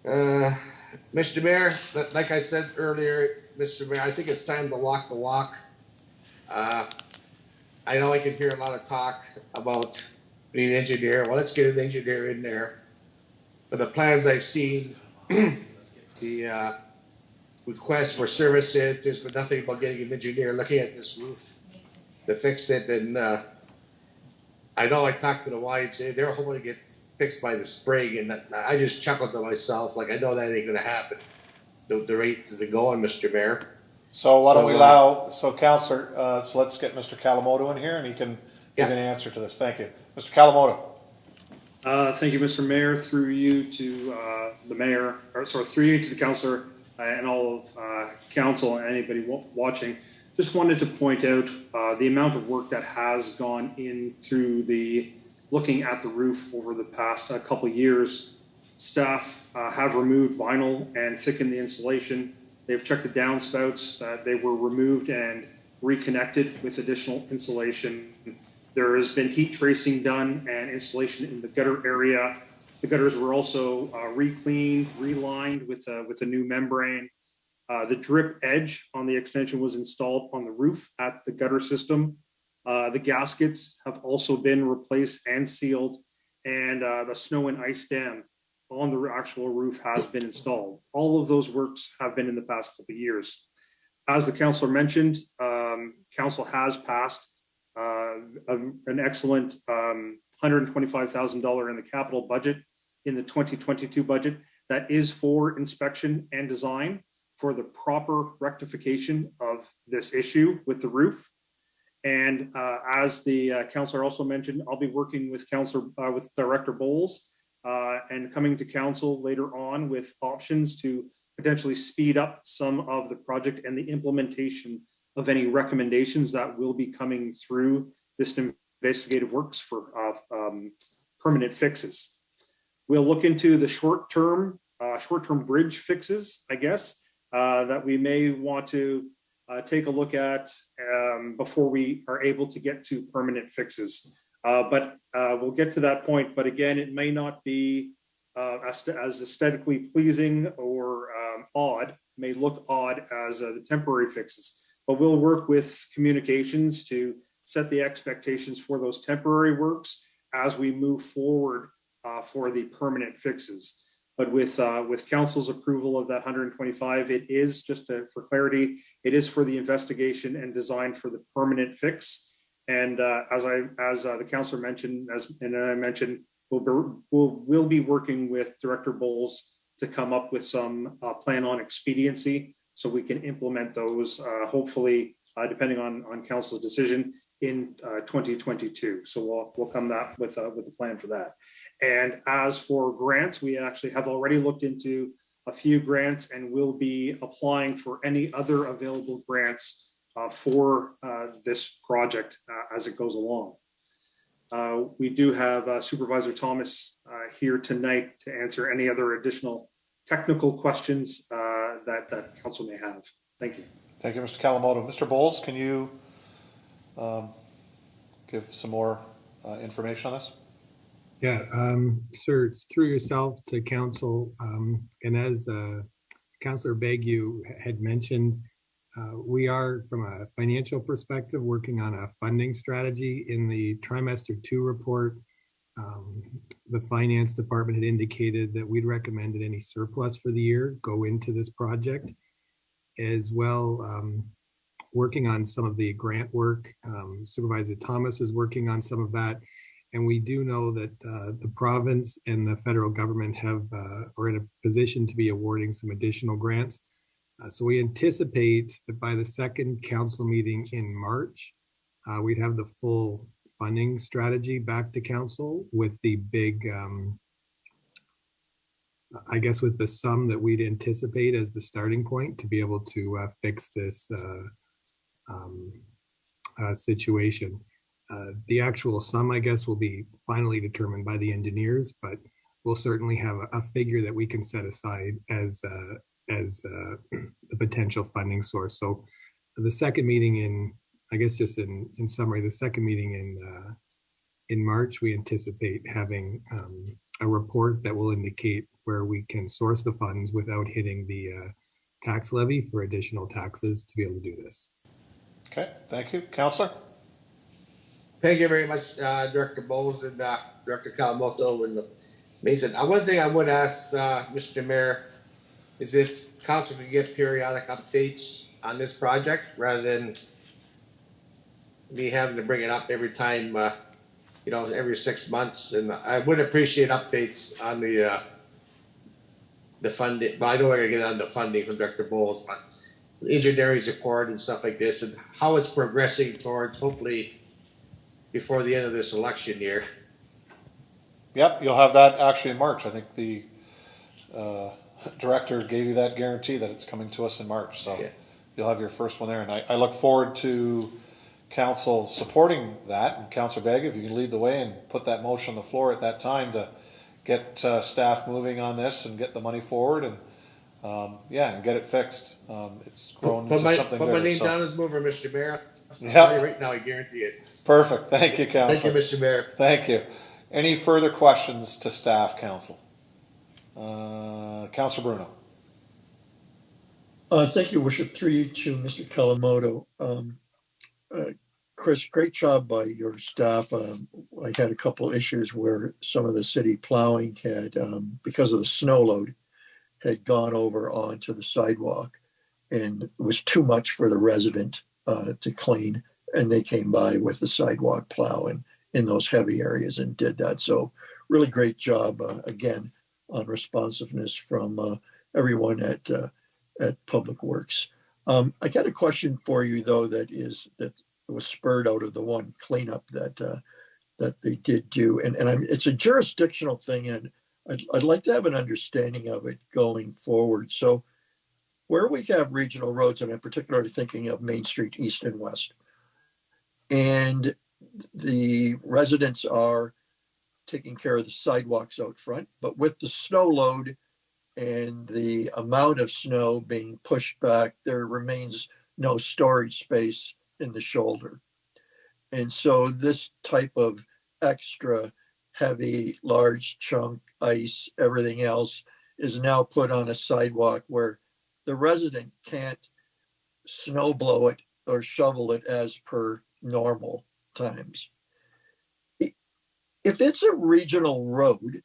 Mr. Mayor, like I said earlier, Mr. Mayor, I think it's time to walk the walk. I know I can hear a lot of talk about being an engineer. Well, let's get an engineer in there. For the plans I've seen, the request for services, there's been nothing about getting an engineer looking at this roof to fix it. And I know I talked to the YMCA, they're hoping to get fixed by the spring, and I just chuckled to myself, like, I know that ain't gonna happen. The rates have been going, Mr. Mayor. So why don't we allow, Counselor, so let's get Mr. Kalamoto in here and he can give an answer to this. Thank you. Mr. Kalamoto. Thank you, Mr. Mayor, through you to the mayor, or sorry, through you to the councillor and all of council and anybody watching. Just wanted to point out the amount of work that has gone in through the looking at the roof over the past couple of years. Staff have removed vinyl and thickened the insulation. They've checked the downspouts. They were removed and reconnected with additional insulation. There has been heat tracing done and installation in the gutter area. The gutters were also re-cleaned, relined with a new membrane. The drip edge on the extension was installed on the roof at the gutter system. The gaskets have also been replaced and sealed, and the snow and ice dam on the actual roof has been installed. All of those works have been in the past couple of years. As the councillor mentioned, council has passed an excellent $125,000 in the capital budget in the 2022 budget that is for inspection and design for the proper rectification of this issue with the roof. And as the councillor also mentioned, I'll be working with with Director Bowles and coming to council later on with options to potentially speed up some of the project and the implementation of any recommendations that will be coming through this investigative works for permanent fixes. We'll look into the short-term bridge fixes, I guess, that we may want to take a look at before we are able to get to permanent fixes. But we'll get to that point. But again, it may not be as aesthetically pleasing or odd, may look odd as the temporary fixes. But we'll work with communications to set the expectations for those temporary works as we move forward for the permanent fixes. But with council's approval of that 125, it is just for clarity, it is for the investigation and design for the permanent fix. And as the councillor mentioned, and I mentioned, we'll be working with Director Bowles to come up with some plan on expediency so we can implement those hopefully depending on council's decision in 2022. So we'll come up with a plan for that. And as for grants, we actually have already looked into a few grants and will be applying for any other available grants for this project as it goes along. We do have Supervisor Thomas here tonight to answer any other additional technical questions that council may have. Thank you. Thank you, Mr. Kalamoto. Mr. Bowles, can you give some more information on this? Yeah, sir, it's through yourself to council. And as Councillor Bagu had mentioned, we are, from a financial perspective, working on a funding strategy. In the trimester 2 report, the finance department had indicated that we'd recommend that any surplus for the year go into this project. As well, working on some of the grant work. Supervisor Thomas is working on some of that. And we do know that the province and the federal government are in a position to be awarding some additional grants. So we anticipate that by the second council meeting in March, we'd have the full funding strategy back to council with the big, I guess with the sum that we'd anticipate as the starting point to be able to fix this situation. The actual sum, I guess, will be finally determined by the engineers, but we'll certainly have a figure that we can set aside as the potential funding source. So the second meeting in, I guess just in summary, the second meeting in March, we anticipate having a report that will indicate where we can source the funds without hitting the tax levy for additional taxes to be able to do this. Okay, thank you. Councillor? Thank you very much, Director Bowles and Director Kawamoto and Mason. One thing I would ask Mr. Mayor is if council could get periodic updates on this project rather than me having to bring it up every time, every 6 months. And I would appreciate updates on the funding. Well, I know we're gonna get on the funding from Director Bowles, but the engineering report and stuff like this, and how it's progressing towards hopefully before the end of this election year. Yep, you'll have that actually in March. I think the director gave you that guarantee that it's coming to us in March. So Yeah. you'll have your first one there. And I look forward to council supporting that. And Councillor Begg, if you can lead the way and put that motion on the floor at that time to get staff moving on this and get the money forward and and get it fixed. It's grown into something Put my bigger. name down as mover, Mr. Mayor. Yep. I'll tell you right now, I guarantee it. Perfect. Thank you, Councillor. Thank you, Mr. Mayor. Thank you. Any further questions to staff, Council? Councillor Bruno. Thank you, Worship. Through you to Mr. Kawamoto. Chris, great job by your staff. I had a couple issues where some of the city plowing had, because of the snow load, had gone over onto the sidewalk and it was too much for the resident to clean. And they came by with the sidewalk plow and in those heavy areas and did that. So really great job again on responsiveness from everyone at Public Works. I got a question for you though that was spurred out of the one cleanup that they did do, and it's a jurisdictional thing, and I'd like to have an understanding of it going forward. So where we have regional roads, and I'm particularly thinking of Main Street East and West, and the residents are taking care of the sidewalks out front, but with the snow load and the amount of snow being pushed back, there remains no storage space in the shoulder. And so this type of extra heavy, large chunk ice, everything else is now put on a sidewalk where the resident can't snow blow it or shovel it as per normal times. If it's a regional road,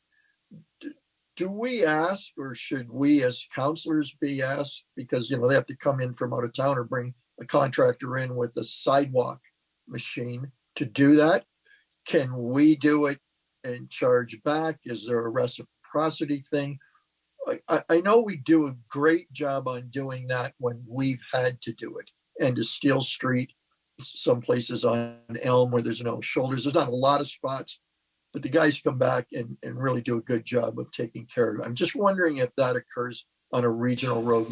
do we ask, or should we as councillors be asked, because they have to come in from out of town or bring a contractor in with a sidewalk machine to do that? Can we do it and charge back? Is there a reciprocity thing? I know we do a great job on doing that when we've had to do it. And to Steel Street, some places on Elm where there's no shoulders, there's not a lot of spots, but the guys come back and really do a good job of taking care of it. I'm just wondering if that occurs on a regional road,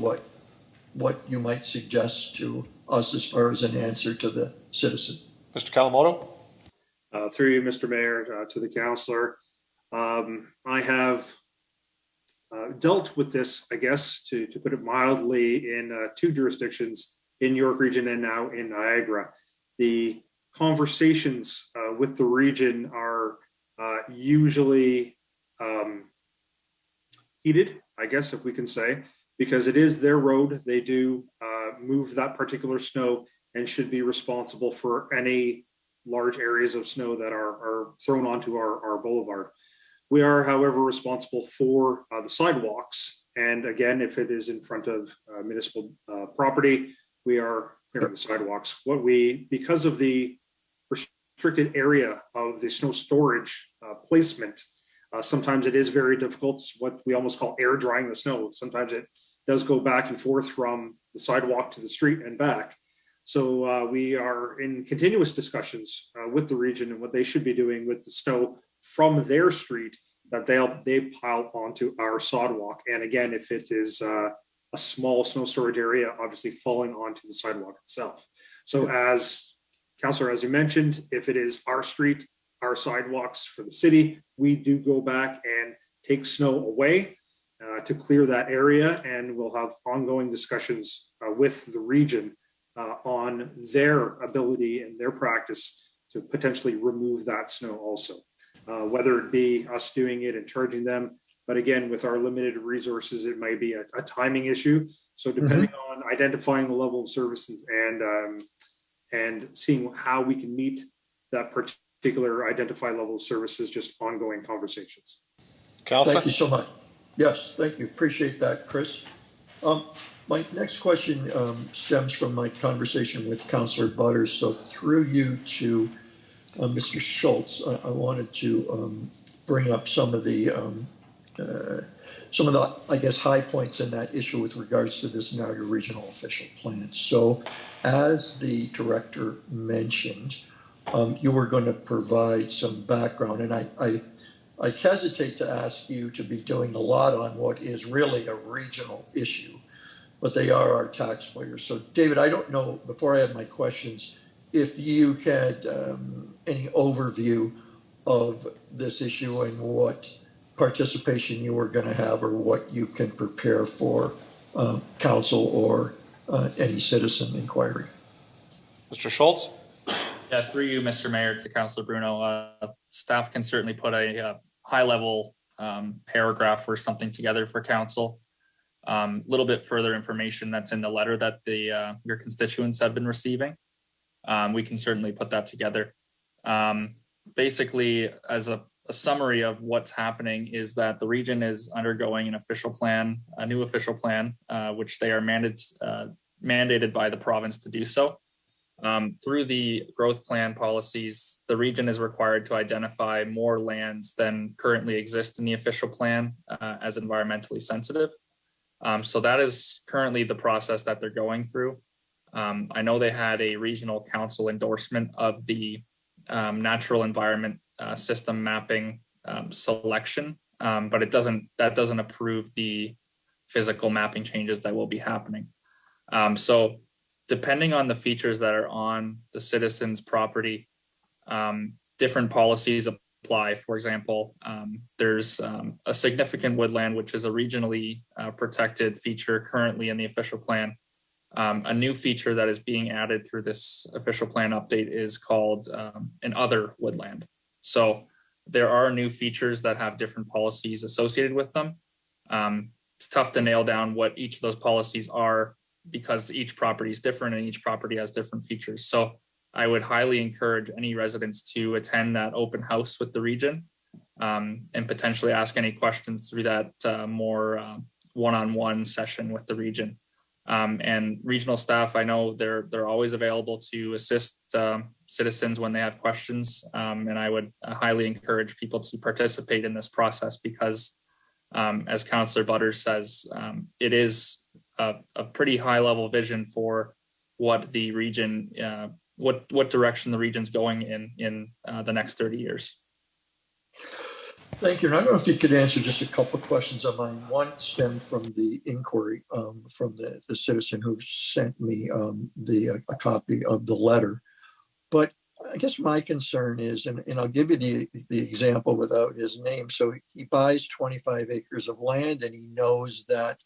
what you might suggest to us as far as an answer to the citizen. Mr. Kawamoto? Through you, Mr. Mayor, to the councillor. I have dealt with this, I guess, to put it mildly, in two jurisdictions in York Region and now in Niagara. The conversations with the region are usually heated, I guess, if we can say, because it is their road. They do move that particular snow and should be responsible for any large areas of snow that are thrown onto our boulevard. We are, however, responsible for the sidewalks. And again, if it is in front of municipal property, we are clearing the sidewalks. Because of the restricted area of the snow storage placement, sometimes it is very difficult. It's what we almost call air drying the snow. Sometimes it does go back and forth from the sidewalk to the street and back. So we are in continuous discussions with the region and what they should be doing with the snow from their street that they pile onto our sidewalk. And again, if it is a small snow storage area, obviously falling onto the sidewalk itself. So as Councillor, as you mentioned, if it is our street, our sidewalks for the city, we do go back and take snow away to clear that area. And we'll have ongoing discussions with the region on their ability and their practice to potentially remove that snow also. whether it be us doing it and charging them. But again, with our limited resources, it might be a timing issue. So depending on identifying the level of services and seeing how we can meet that particular identified level of services, just ongoing conversations. Councillor? Thank you so much. Yes, thank you. Appreciate that, Chris. My next question stems from my conversation with Councillor Butters. So through you to Mr. Schultz, I wanted to bring up some of the, I guess, high points in that issue with regards to this Niagara Regional Official Plan. So as the director mentioned, you were going to provide some background, and I hesitate to ask you to be doing a lot on what is really a regional issue, but they are our taxpayers. So David, I don't know, before I have my questions, if you had any overview of this issue and what participation you were going to have, or what you can prepare for council or any citizen inquiry. Mr. Schultz? Yeah, through you, Mr. Mayor, to Councillor Bruno, staff can certainly put a high-level paragraph or something together for council. A little bit further information that's in the letter that your constituents have been receiving. We can certainly put that together. Basically, as a summary of what's happening is that the region is undergoing an official plan, a new official plan, which they are mandated by the province to do so. Through the growth plan policies, the region is required to identify more lands than currently exist in the official plan as environmentally sensitive. So that is currently the process that they're going through. I know they had a regional council endorsement of the natural environment system mapping selection, but that doesn't approve the physical mapping changes that will be happening. So depending on the features that are on the citizen's property, different policies apply. For example, there's a significant woodland, which is a regionally protected feature currently in the official plan. A new feature that is being added through this official plan update is called an other woodland. So there are new features that have different policies associated with them. It's tough to nail down what each of those policies are because each property is different and each property has different features. So I would highly encourage any residents to attend that open house with the region and potentially ask any questions through that more one-on-one session with the region. And regional staff, I know they're always available to assist citizens when they have questions. And I would highly encourage people to participate in this process because, as Councillor Butters says, it is a pretty high level vision for what the region, what direction the region's going in the next 30 years. Thank you. And I don't know if you could answer just a couple of questions of mine. One stemmed from the inquiry from the citizen who sent me a copy of the letter. But I guess my concern is, and I'll give you the example without his name. So he buys 25 acres of land and he knows that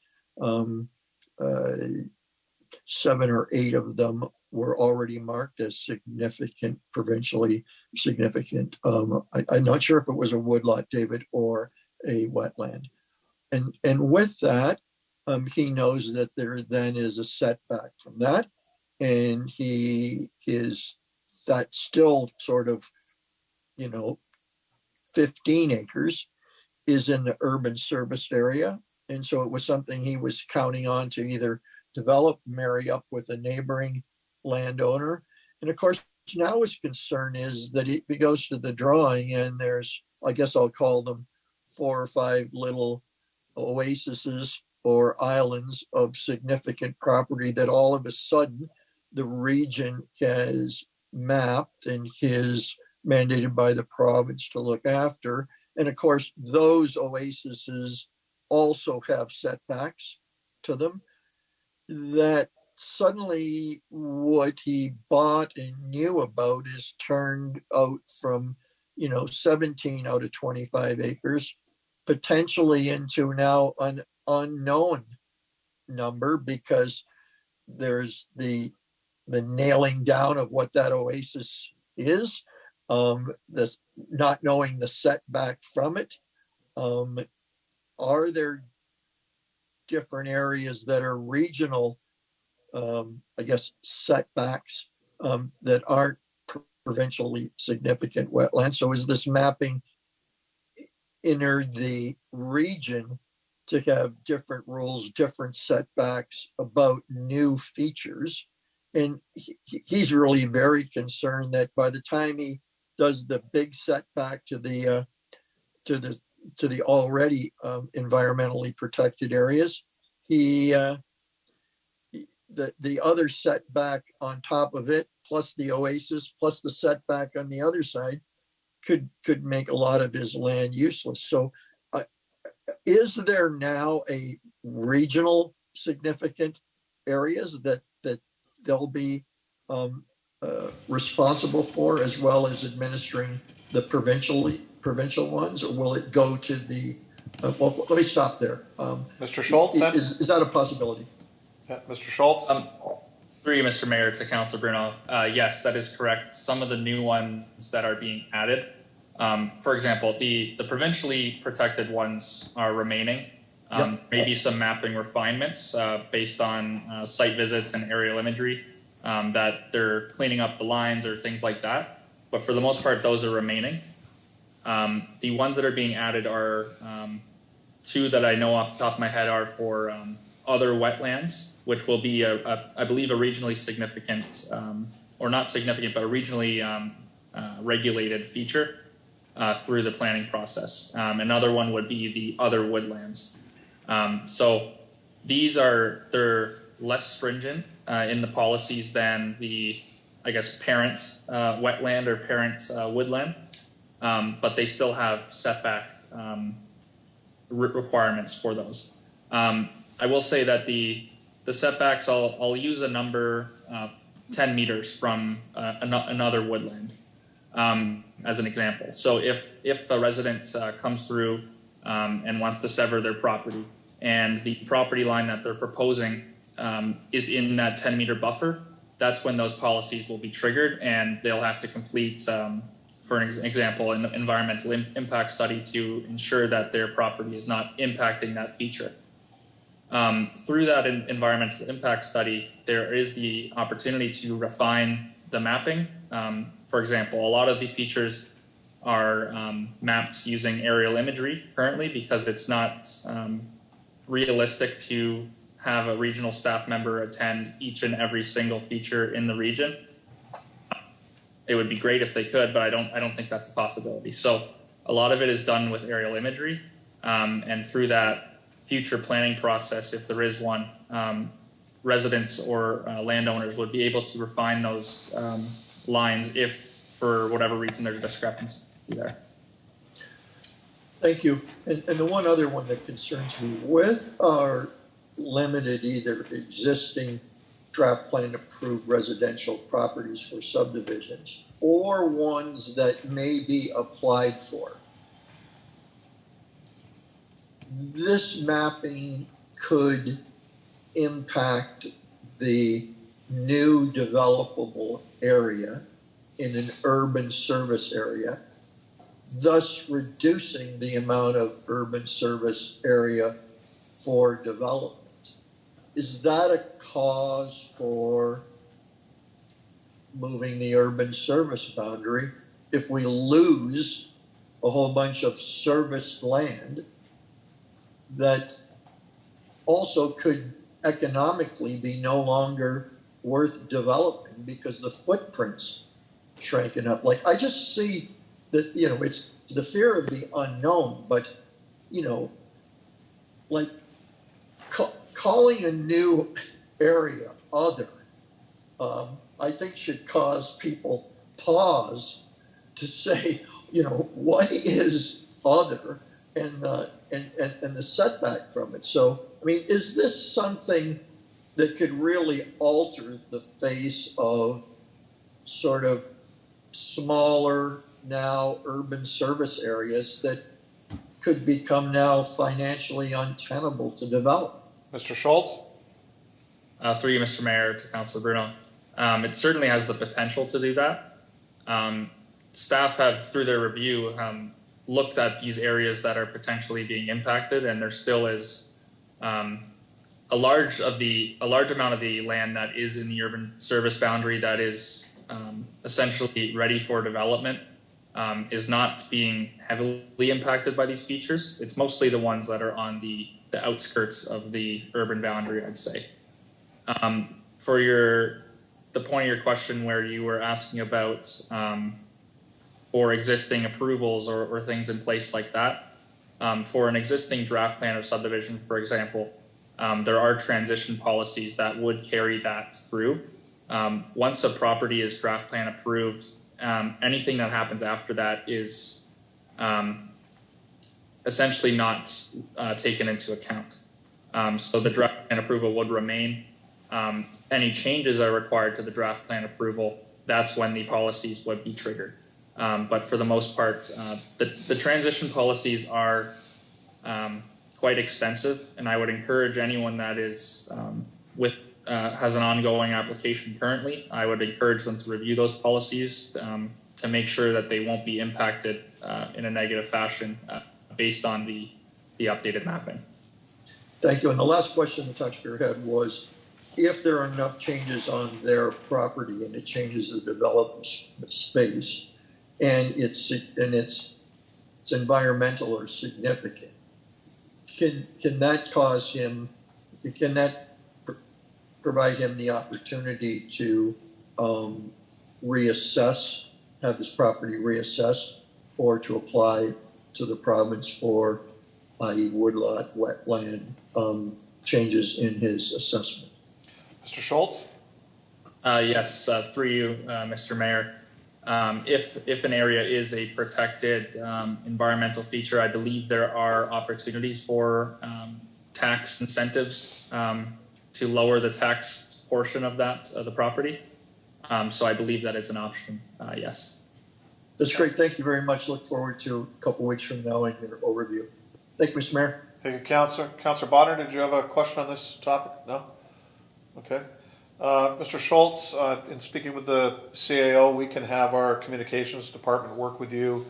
7 or 8 of them were already marked as significant, provincially significant. I'm not sure if it was a woodlot, David, or a wetland. And with that, he knows that there then is a setback from that. And that still sort of, 15 acres is in the urban serviced area. And so it was something he was counting on to either develop, marry up with a neighboring landowner. And of course, now his concern is that if he goes to the drawing and there's, I guess I'll call them 4 or 5 little oases or islands of significant property that all of a sudden the region has mapped and is mandated by the province to look after. And of course, those oases also have setbacks to them, that suddenly what he bought and knew about is turned out from, 17 out of 25 acres, potentially into now an unknown number because there's the nailing down of what that oasis is. this not knowing the setback from it. Are there different areas that are regional, I guess, setbacks that aren't provincially significant wetlands? So is this mapping enter the region to have different rules, different setbacks about new features? And he's really very concerned that by the time he does the big setback to the already environmentally protected areas, the other setback on top of it, plus the oasis, plus the setback on the other side, could make a lot of his land useless. So is there now a regional significant areas that they'll be responsible for, as well as administering the provincial ones, or will it go to the, well, let me stop there. Mr. Schultz, then? Is that a possibility? Yeah, Mr. Schultz? Through you, Mr. Mayor, to Councilor Bruno. Yes, that is correct. Some of the new ones that are being added, for example, the provincially protected ones are remaining. Maybe some mapping refinements based on site visits and aerial imagery, that they're cleaning up the lines or things like that. But for the most part, those are remaining. The ones that are being added are two that I know off the top of my head are for other wetlands, which will be, I believe, a regionally significant, or not significant, but a regionally regulated feature through the planning process. Another one would be the other woodlands. So they're less stringent in the policies than the, I guess, parent wetland or parent woodland, but they still have setback requirements for those. I will say that the setbacks, I'll use a number 10 meters from another woodland as an example. So if a resident comes through and wants to sever their property, and the property line that they're proposing is in that 10-meter buffer, that's when those policies will be triggered, and they'll have to complete, for an example, an environmental impact study to ensure that their property is not impacting that feature. Through that environmental impact study, there is the opportunity to refine the mapping. For example, a lot of the features are mapped using aerial imagery currently because it's not realistic to have a regional staff member attend each and every single feature in the region. It would be great if they could, but I don't think that's a possibility. So a lot of it is done with aerial imagery, and through that future planning process, if there is one, residents or landowners would be able to refine those lines if, for whatever reason, there's a discrepancy there. Thank you. And the one other one that concerns me with our limited either existing draft plan approved residential properties for subdivisions or ones that may be applied for. This mapping could impact the new developable area in an urban service area, thus reducing the amount of urban service area for development. Is that a cause for moving the urban service boundary if we lose a whole bunch of serviced land that also could economically be no longer worth developing because the footprints shrank enough? Like, I just see that, it's the fear of the unknown, but, like calling a new area other, I think should cause people pause to say, what is other and the setback from it. So, I mean, is this something that could really alter the face of sort of smaller now urban service areas that could become now financially untenable to develop? Mr. Schultz? Through you, Mr. Mayor, to Councilor Bruno. It certainly has the potential to do that. staff have, through their review, looked at these areas that are potentially being impacted, and there still is a large amount of the land that is in the urban service boundary that is essentially ready for development is not being heavily impacted by these features. It's mostly the ones that are on the outskirts of the urban boundary, I'd say. For the point of your question where you were asking about or existing approvals or things in place like that, for an existing draft plan of subdivision, for example, there are transition policies that would carry that through. Once a property is draft plan approved, anything that happens after that is essentially not taken into account. So the draft plan approval would remain. Any changes are required to the draft plan approval. That's when the policies would be triggered. But for the most part, the transition policies are quite extensive, and I would encourage anyone that is has an ongoing application currently, I would encourage them to review those policies to make sure that they won't be impacted in a negative fashion based on the updated mapping. Thank you. And the last question the taxpayer had was, if there are enough changes on their property and it changes the development space and it's environmental or significant, can that cause him, can that provide him the opportunity to reassess, have his property reassessed, or to apply to the province for, i.e. woodlot, wetland changes in his assessment? Mr. Schultz? Yes, through you, Mr. Mayor. If an area is a protected environmental feature, I believe there are opportunities for tax incentives to lower the tax portion of that of the property. So I believe that is an option. Yes. That's great. Thank you very much. Look forward to a couple weeks from now in your overview. Thank you, Mr. Mayor. Thank you, Councillor. Councillor Bonner, did you have a question on this topic? No? Okay. Mr. Schultz, in speaking with the CAO, we can have our communications department work with you,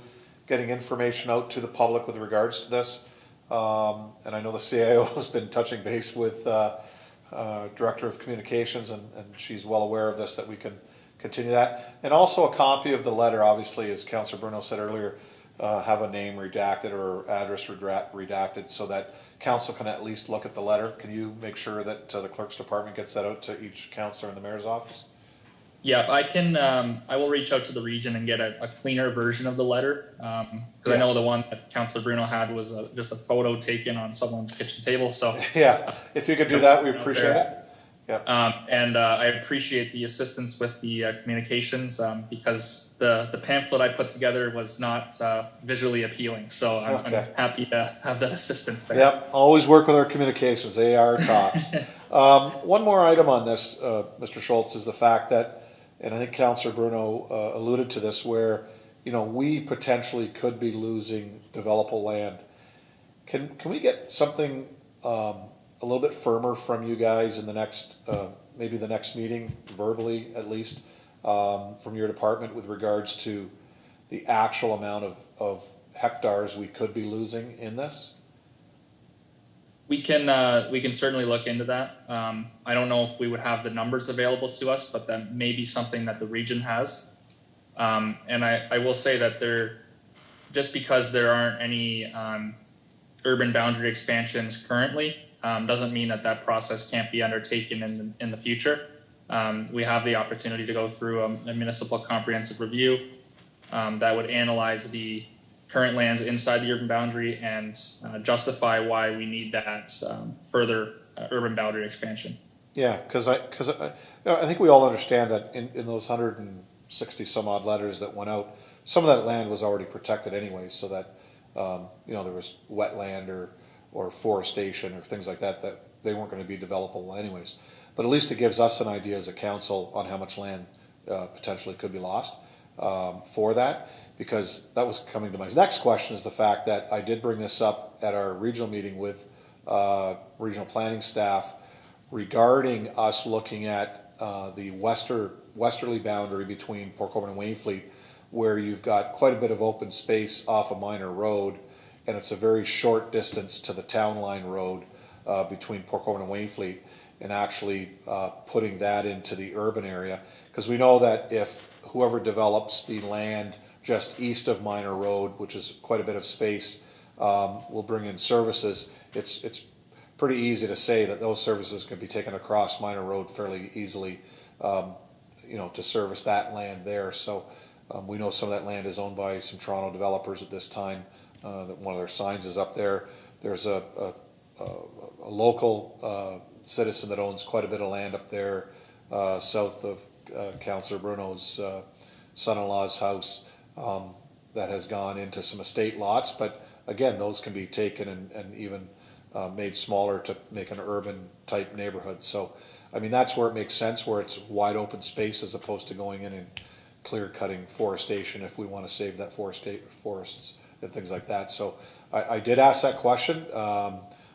getting information out to the public with regards to this. And I know the CAO has been touching base with Director of Communications, and she's well aware of this, that we can continue that. And also a copy of the letter, obviously, as Councillor Bruno said earlier, have a name redacted or address redacted so that council can at least look at the letter. Can you make sure that the clerk's department gets that out to each councillor in the mayor's office? Yeah, I can. I will reach out to the region and get a cleaner version of the letter, because I know the one that Councillor Bruno had was just a photo taken on someone's kitchen table. So yeah, if you could do that, we appreciate it. Yeah. And I appreciate the assistance with the communications, because the pamphlet I put together was not visually appealing. So I'm happy to have that assistance there. Yep, always work with our communications. They are tops. One more item on this, Mr. Schultz, is the fact that, and I think Councillor Bruno alluded to this, where we potentially could be losing developable land. Can we get something a little bit firmer from you guys in the next, maybe the next meeting, verbally at least, from your department with regards to the actual amount of hectares we could be losing in this? We can certainly look into that. I don't know if we would have the numbers available to us, but that may be something that the region has. And I will say that just because there aren't any urban boundary expansions currently, doesn't mean that process can't be undertaken in the future. We have the opportunity to go through a municipal comprehensive review that would analyze the current lands inside the urban boundary and justify why we need that further urban boundary expansion. Yeah, because I think we all understand that in those 160 some odd letters that went out, some of that land was already protected anyway, so that there was wetland or forestation or things like that they weren't going to be developable anyways. But at least it gives us an idea as a council on how much land potentially could be lost for that, because that was coming to my next question, is the fact that I did bring this up at our regional meeting with regional planning staff regarding us looking at the westerly boundary between Port Colborne and Wainfleet, where you've got quite a bit of open space off a minor road, and it's a very short distance to the town line road between Port Colborne and Wainfleet, and actually putting that into the urban area. Because we know that if whoever develops the land just east of Minor Road, which is quite a bit of space, will bring in services, it's pretty easy to say that those services can be taken across Minor Road fairly easily, to service that land there. So we know some of that land is owned by some Toronto developers at this time. That one of their signs is up there. There's a local citizen that owns quite a bit of land up there south of Councillor Bruno's son-in-law's house that has gone into some estate lots. But again, those can be taken and even made smaller to make an urban type neighborhood. So, I mean, that's where it makes sense, where it's wide open space as opposed to going in and clear cutting forestation if we want to save that forests and things like that. So I did ask that question.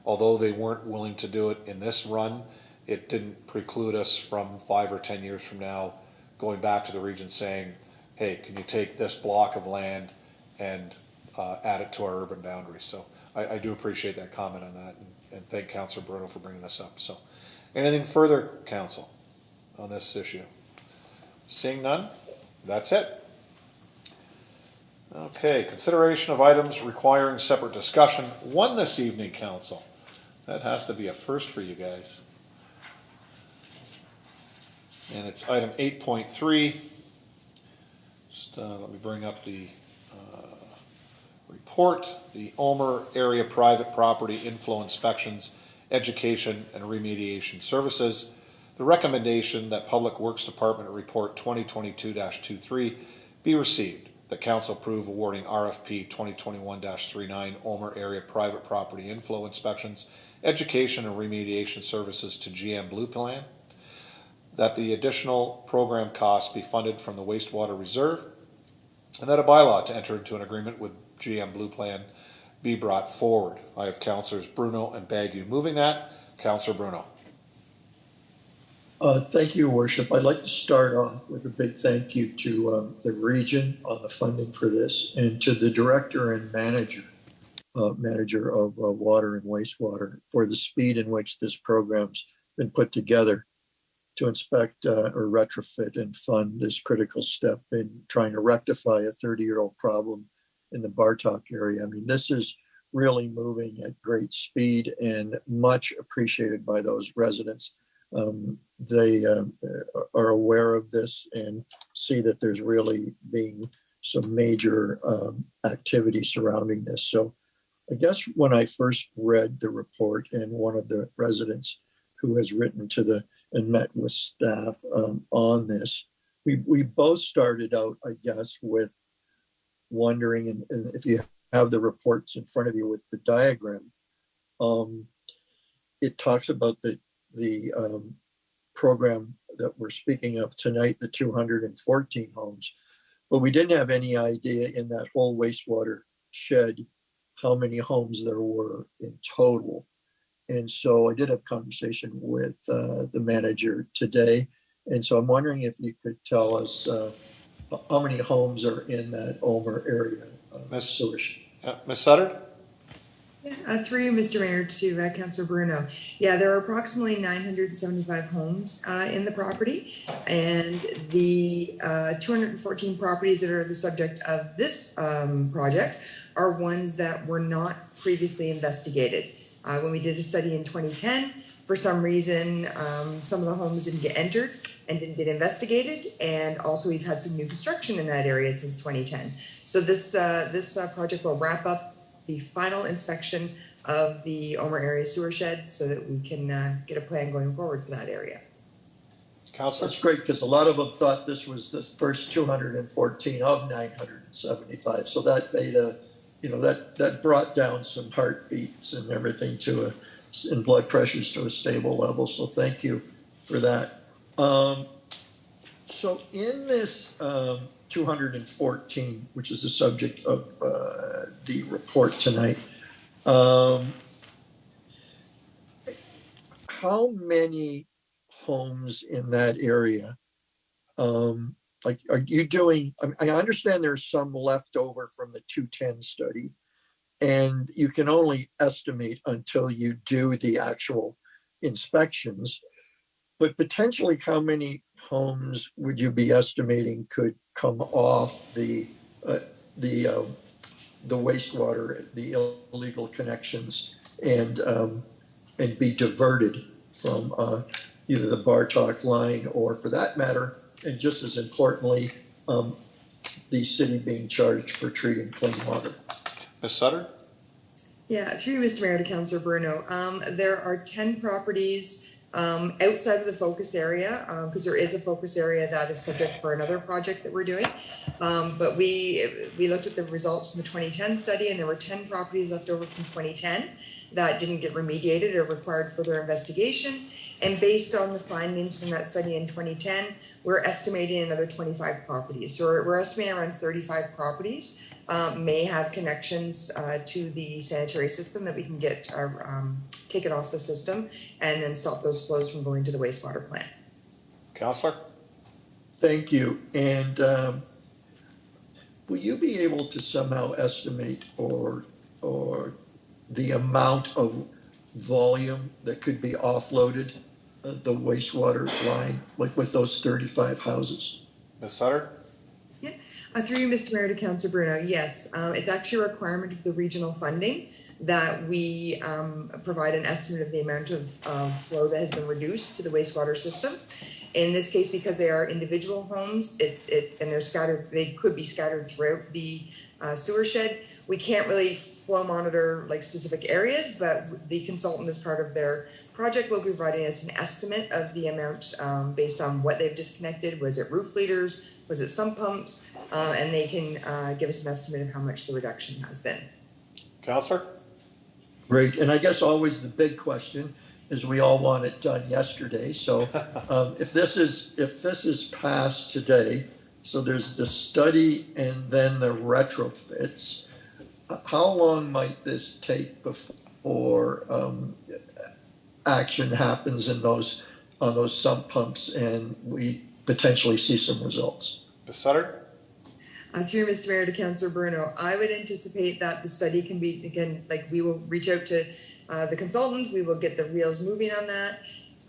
Although they weren't willing to do it in this run, it didn't preclude us from 5 or 10 years from now going back to the region saying, hey, can you take this block of land and add it to our urban boundaries? So I do appreciate that comment on that, and thank Councillor Bruno for bringing this up. So anything further, Council, on this issue? Seeing none, that's it. Okay, consideration of items requiring separate discussion. One this evening, Council. That has to be a first for you guys. And it's item 8.3. Just let me bring up the report. The Omer Area Private Property Inflow Inspections, Education and Remediation Services. The recommendation that Public Works Department Report 2022-23 be received. The Council approve awarding RFP 2021-39 Omer Area Private Property Inflow Inspections, Education and Remediation Services to GM Blue Plan. That the additional program costs be funded from the Wastewater Reserve, and that a bylaw to enter into an agreement with GM Blue Plan be brought forward. I have Councillors Bruno and Bagu moving that. Councillor Bruno. Thank you, Worship. I'd like to start off with a big thank you to the region on the funding for this, and to the director and manager of water and wastewater for the speed in which this program's been put together to inspect or retrofit and fund this critical step in trying to rectify a 30-year-old problem in the Bartok area. I mean, this is really moving at great speed and much appreciated by those residents. They are aware of this and see that there's really being some major activity surrounding this. So I guess when I first read the report, and one of the residents who has written to and met with staff on this, we both started out, I guess, with wondering, and if you have the reports in front of you with the diagram, it talks about the program that we're speaking of tonight, the 214 homes, but we didn't have any idea in that whole wastewater shed how many homes there were in total. And so I did have a conversation with the manager today. And so I'm wondering if you could tell us how many homes are in that Omer area sewer shed. Ms. Sutter? Through you, Mr. Mayor, to Councillor Bruno. Yeah, there are approximately 975 homes in the property, and the 214 properties that are the subject of this project are ones that were not previously investigated. When we did a study in 2010, for some reason, some of the homes didn't get entered and didn't get investigated, and also we've had some new construction in that area since 2010. So this project will wrap up the final inspection of the Omer area sewer shed so that we can get a plan going forward for that area. Councilor? That's great, because a lot of them thought this was the first 214 of 975. So that made that brought down some heartbeats and everything and blood pressures to a stable level. So thank you for that. So in this 214, which is the subject of the report tonight, how many homes in that area like, are you doing, I understand there's some left over from the 210 study, and you can only estimate until you do the actual inspections. But potentially, how many homes would you be estimating could come off the wastewater, the illegal connections, and be diverted from either the Bartok line or, for that matter, and just as importantly, the city being charged for treating clean water? Ms. Sutter? Yeah, through you, Mr. Mayor, to Councillor Bruno. There are 10 properties outside of the focus area, because there is a focus area that is subject for another project that we're doing. But we looked at the results from the 2010 study, and there were 10 properties left over from 2010 that didn't get remediated or required further investigation. And based on the findings from that study in 2010, we're estimating another 25 properties. So we're estimating around 35 properties may have connections to the sanitary system that we can get take it off the system and then stop those flows from going to the wastewater plant. Councillor? Thank you. And will you be able to somehow estimate or the amount of volume that could be offloaded the wastewater line, like with those 35 houses? Ms. Sutter? Yeah, through you, Mr. Mayor, to Councillor Bruno. Yes, it's actually a requirement of the regional funding that we provide an estimate of the amount of flow that has been reduced to the wastewater system. In this case, because they are individual homes, and they're scattered, they could be scattered throughout the sewer shed. We can't really flow monitor like specific areas, but the consultant, as part of their project, will be providing us an estimate of the amount based on what they've disconnected. Was it roof leaders? Was it sump pumps? And they can give us an estimate of how much the reduction has been. Councillor? Great. And I guess always the big question is, we all want it done yesterday. So if this is passed today, so there's the study and then the retrofits, how long might this take before action happens in on those sump pumps and we potentially see some results? Ms. Sutter? Through Mr. Mayor, to Councillor Bruno, I would anticipate that the study can be, again, like, we will reach out to the consultant, we will get the wheels moving on that.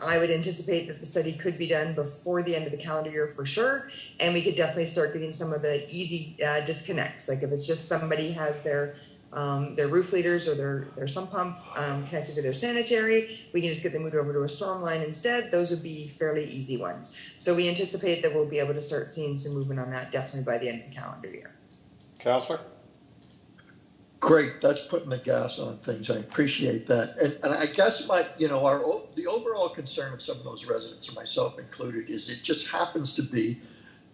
I would anticipate that the study could be done before the end of the calendar year for sure, and we could definitely start getting some of the easy disconnects. Like if it's just somebody has their roof leaders or their sump pump connected to their sanitary, we can just get them moved over to a storm line instead. Those would be fairly easy ones. So we anticipate that we'll be able to start seeing some movement on that definitely by the end of the calendar year. Councillor? Great, that's putting the gas on things. I appreciate that. And I guess the overall concern of some of those residents, and myself included, is it just happens to be,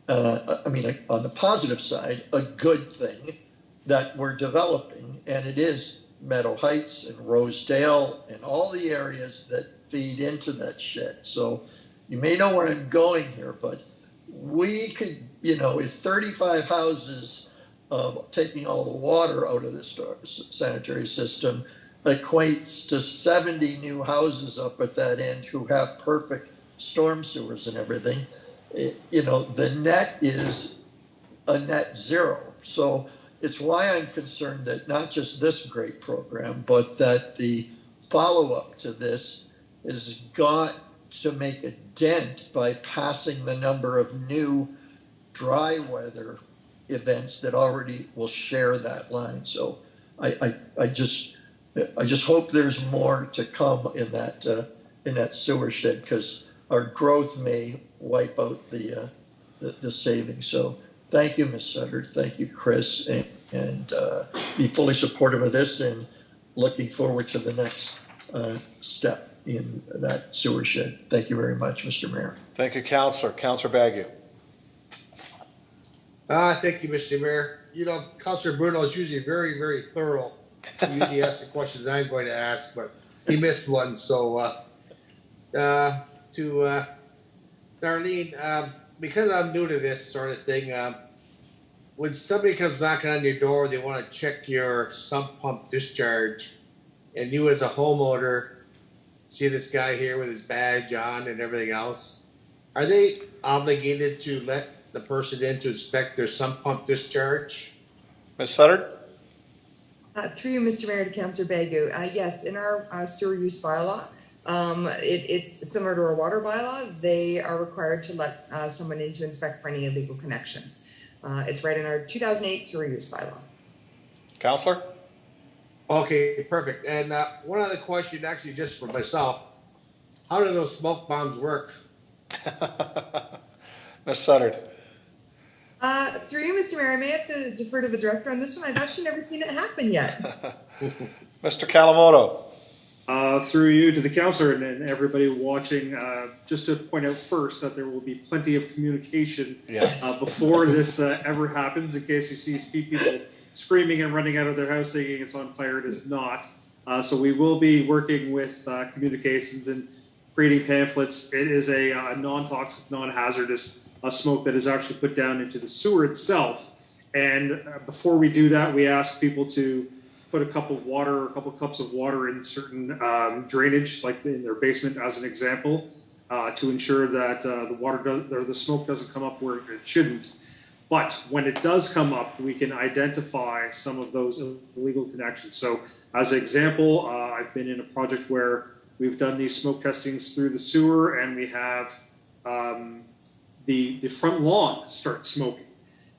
on the positive side, a good thing that we're developing, and it is Meadow Heights and Rosedale and all the areas that feed into that shed. So you may know where I'm going here, but we could, if 35 houses taking all the water out of the sanitary system equates to 70 new houses up at that end who have perfect storm sewers and everything, the net is a net zero. So it's why I'm concerned that not just this great program, but that the follow-up to this has got to make a dent by passing the number of new dry weather events that already will share that line. So I just hope there's more to come in that sewer shed, because our growth may wipe out the savings. So thank you, Ms. Sutter. Thank you, Chris, and be fully supportive of this and looking forward to the next step in that sewer shed. Thank you very much, Mr. Mayor. Thank you, Councillor. Councillor Bagu. Thank you, Mr. Mayor. Councillor Bruno is usually very, very thorough. He usually asks the questions I'm going to ask, but he missed one. So to Darlene, because I'm new to this sort of thing, when somebody comes knocking on your door, they want to check your sump pump discharge, and you as a homeowner see this guy here with his badge on and everything else, are they obligated to let the person in to inspect their sump pump discharge? Ms. Sutter? Through you, Mr. Mayor, to Councillor Bagu. Yes, in our sewer use bylaw, it's similar to our water bylaw. They are required to let someone in to inspect for any illegal connections. It's right in our 2008 sewer use bylaw. Councillor? Okay, perfect. And one other question, actually, just for myself. How do those smoke bombs work? Ms. Sutter? Through you, Mr. Mayor, I may have to defer to the director on this one. I've actually never seen it happen yet. Mr. Kalamoto? Through you to the councillor and everybody watching, just to point out first that there will be plenty of communication before this ever happens, in case you see people screaming and running out of their house thinking it's on fire. It is not. So we will be working with communications and creating pamphlets. It is a non-toxic, non-hazardous smoke that is actually put down into the sewer itself. And before we do that, we ask people to put a cup of water, a couple cups of water in certain drainage, like in their basement, as an example, to ensure that the smoke doesn't come up where it shouldn't. But when it does come up, we can identify some of those illegal connections. So, as an example, I've been in a project where we've done these smoke testings through the sewer, and we have the front lawn start smoking,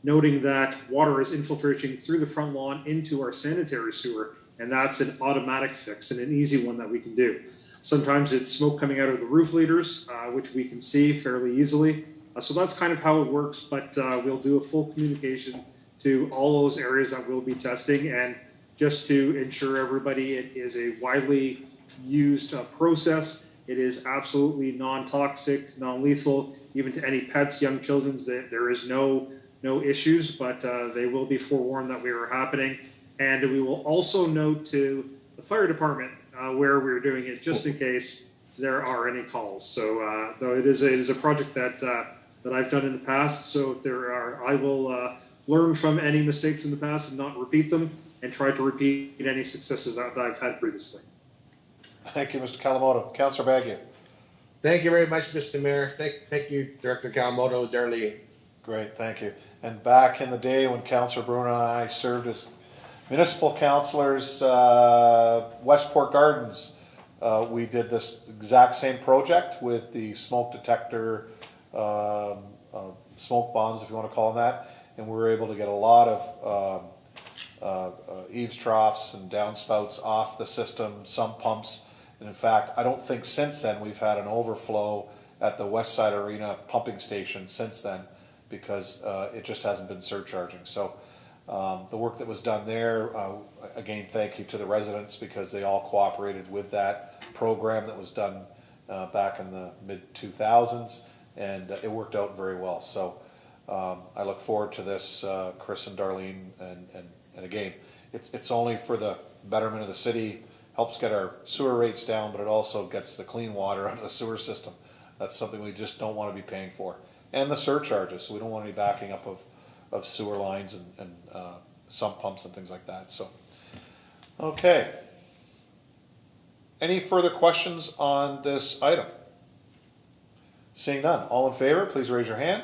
noting that water is infiltrating through the front lawn into our sanitary sewer, and that's an automatic fix and an easy one that we can do. Sometimes it's smoke coming out of the roof leaders, which we can see fairly easily. So that's kind of how it works, but we'll do a full communication to all those areas that we'll be testing, and just to ensure everybody, it is a widely used process. It is absolutely non-toxic, non-lethal, even to any pets, young children. There is no issues, but they will be forewarned that we are happening. And we will also note to the fire department where we're doing it, just in case there are any calls. So though it is a project that I've done in the past, so if there are, I will learn from any mistakes in the past and not repeat them, and try to repeat any successes that I've had previously. Thank you, Mr. Kalamoto. Councillor Bagu? Thank you very much, Mr. Mayor. Thank you, Director Kalamoto, Darlene. Great, thank you. And back in the day when Councillor Bruno and I served as municipal councillors, Westport Gardens, we did this exact same project with the smoke detector, smoke bombs, if you want to call them that, and we were able to get a lot of eaves troughs and downspouts off the system, sump pumps. And in fact, I don't think since then we've had an overflow at the West Side Arena pumping station since then, because it just hasn't been surcharging. So the work that was done there, again, thank you to the residents, because they all cooperated with that program that was done back in the mid-2000s, and it worked out very well. So I look forward to this, Chris and Darlene, and again, it's only for the betterment of the city, helps get our sewer rates down, but it also gets the clean water out of the sewer system. That's something we just don't want to be paying for. And the surcharges, so we don't want to be backing up of sewer lines and sump pumps and things like that. So, okay. Any further questions on this item? Seeing none, all in favor, please raise your hand.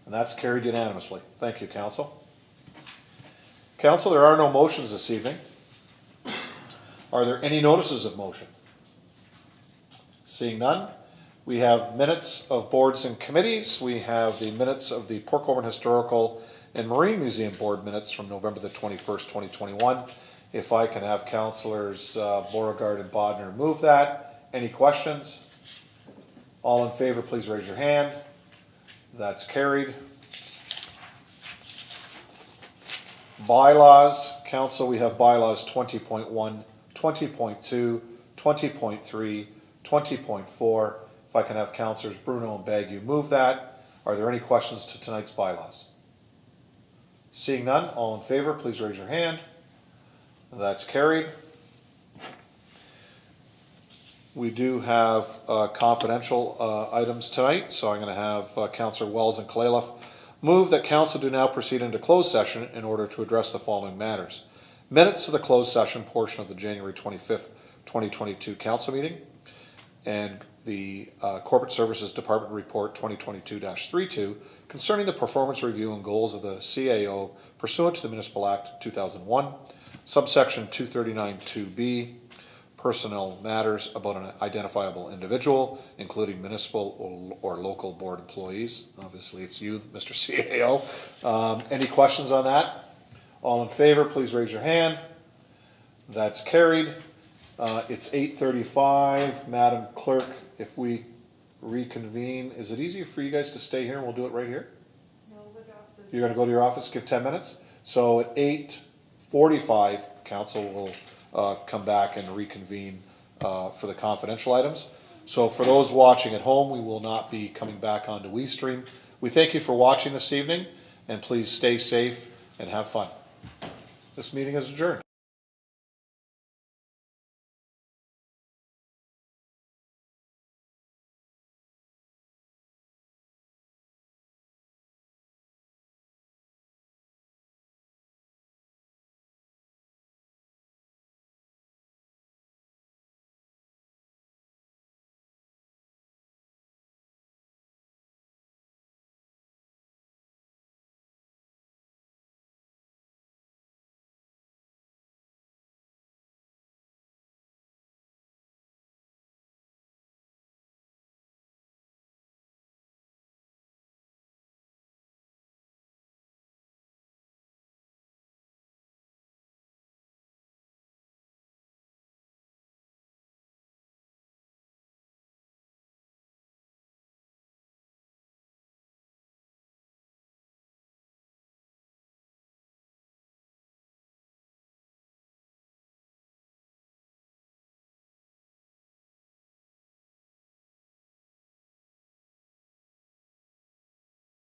And that's carried unanimously. Thank you, Council. Council, there are no motions this evening. Are there any notices of motion? Seeing none, we have minutes of boards and committees. We have the minutes of the Port Colborne Historical and Marine Museum Board minutes from November the 21st, 2021. If I can have Councillors Beauregard and Bodner move that. Any questions? All in favor, please raise your hand. That's carried. Bylaws. Council, we have bylaws 20.1, 20.2, 20.3, 20.4. If I can have Councillors Bruno and Bagu move that. Are there any questions to tonight's bylaws? Seeing none, all in favor, please raise your hand. That's carried. We do have confidential items tonight, so I'm going to have Councillor Wells and Clayliff move that Council do now proceed into closed session in order to address the following matters. Minutes of the closed session portion of the January 25th, 2022 Council meeting, and the Corporate Services Department Report 2022-32 concerning the performance review and goals of the CAO pursuant to the Municipal Act 2001, subsection 239-2B, personnel matters about an identifiable individual, including municipal or local board employees. Obviously, it's you, Mr. CAO. Any questions on that? All in favor, please raise your hand. That's carried. It's 8:35. Madam Clerk, if we reconvene, is it easier for you guys to stay here and we'll do it right here? No, you're going to go to your office, give 10 minutes? So at 8:45, council will come back and reconvene for the confidential items. So for those watching at home, we will not be coming back onto WeeStream. We thank you for watching this evening, and please stay safe and have fun. This meeting is adjourned.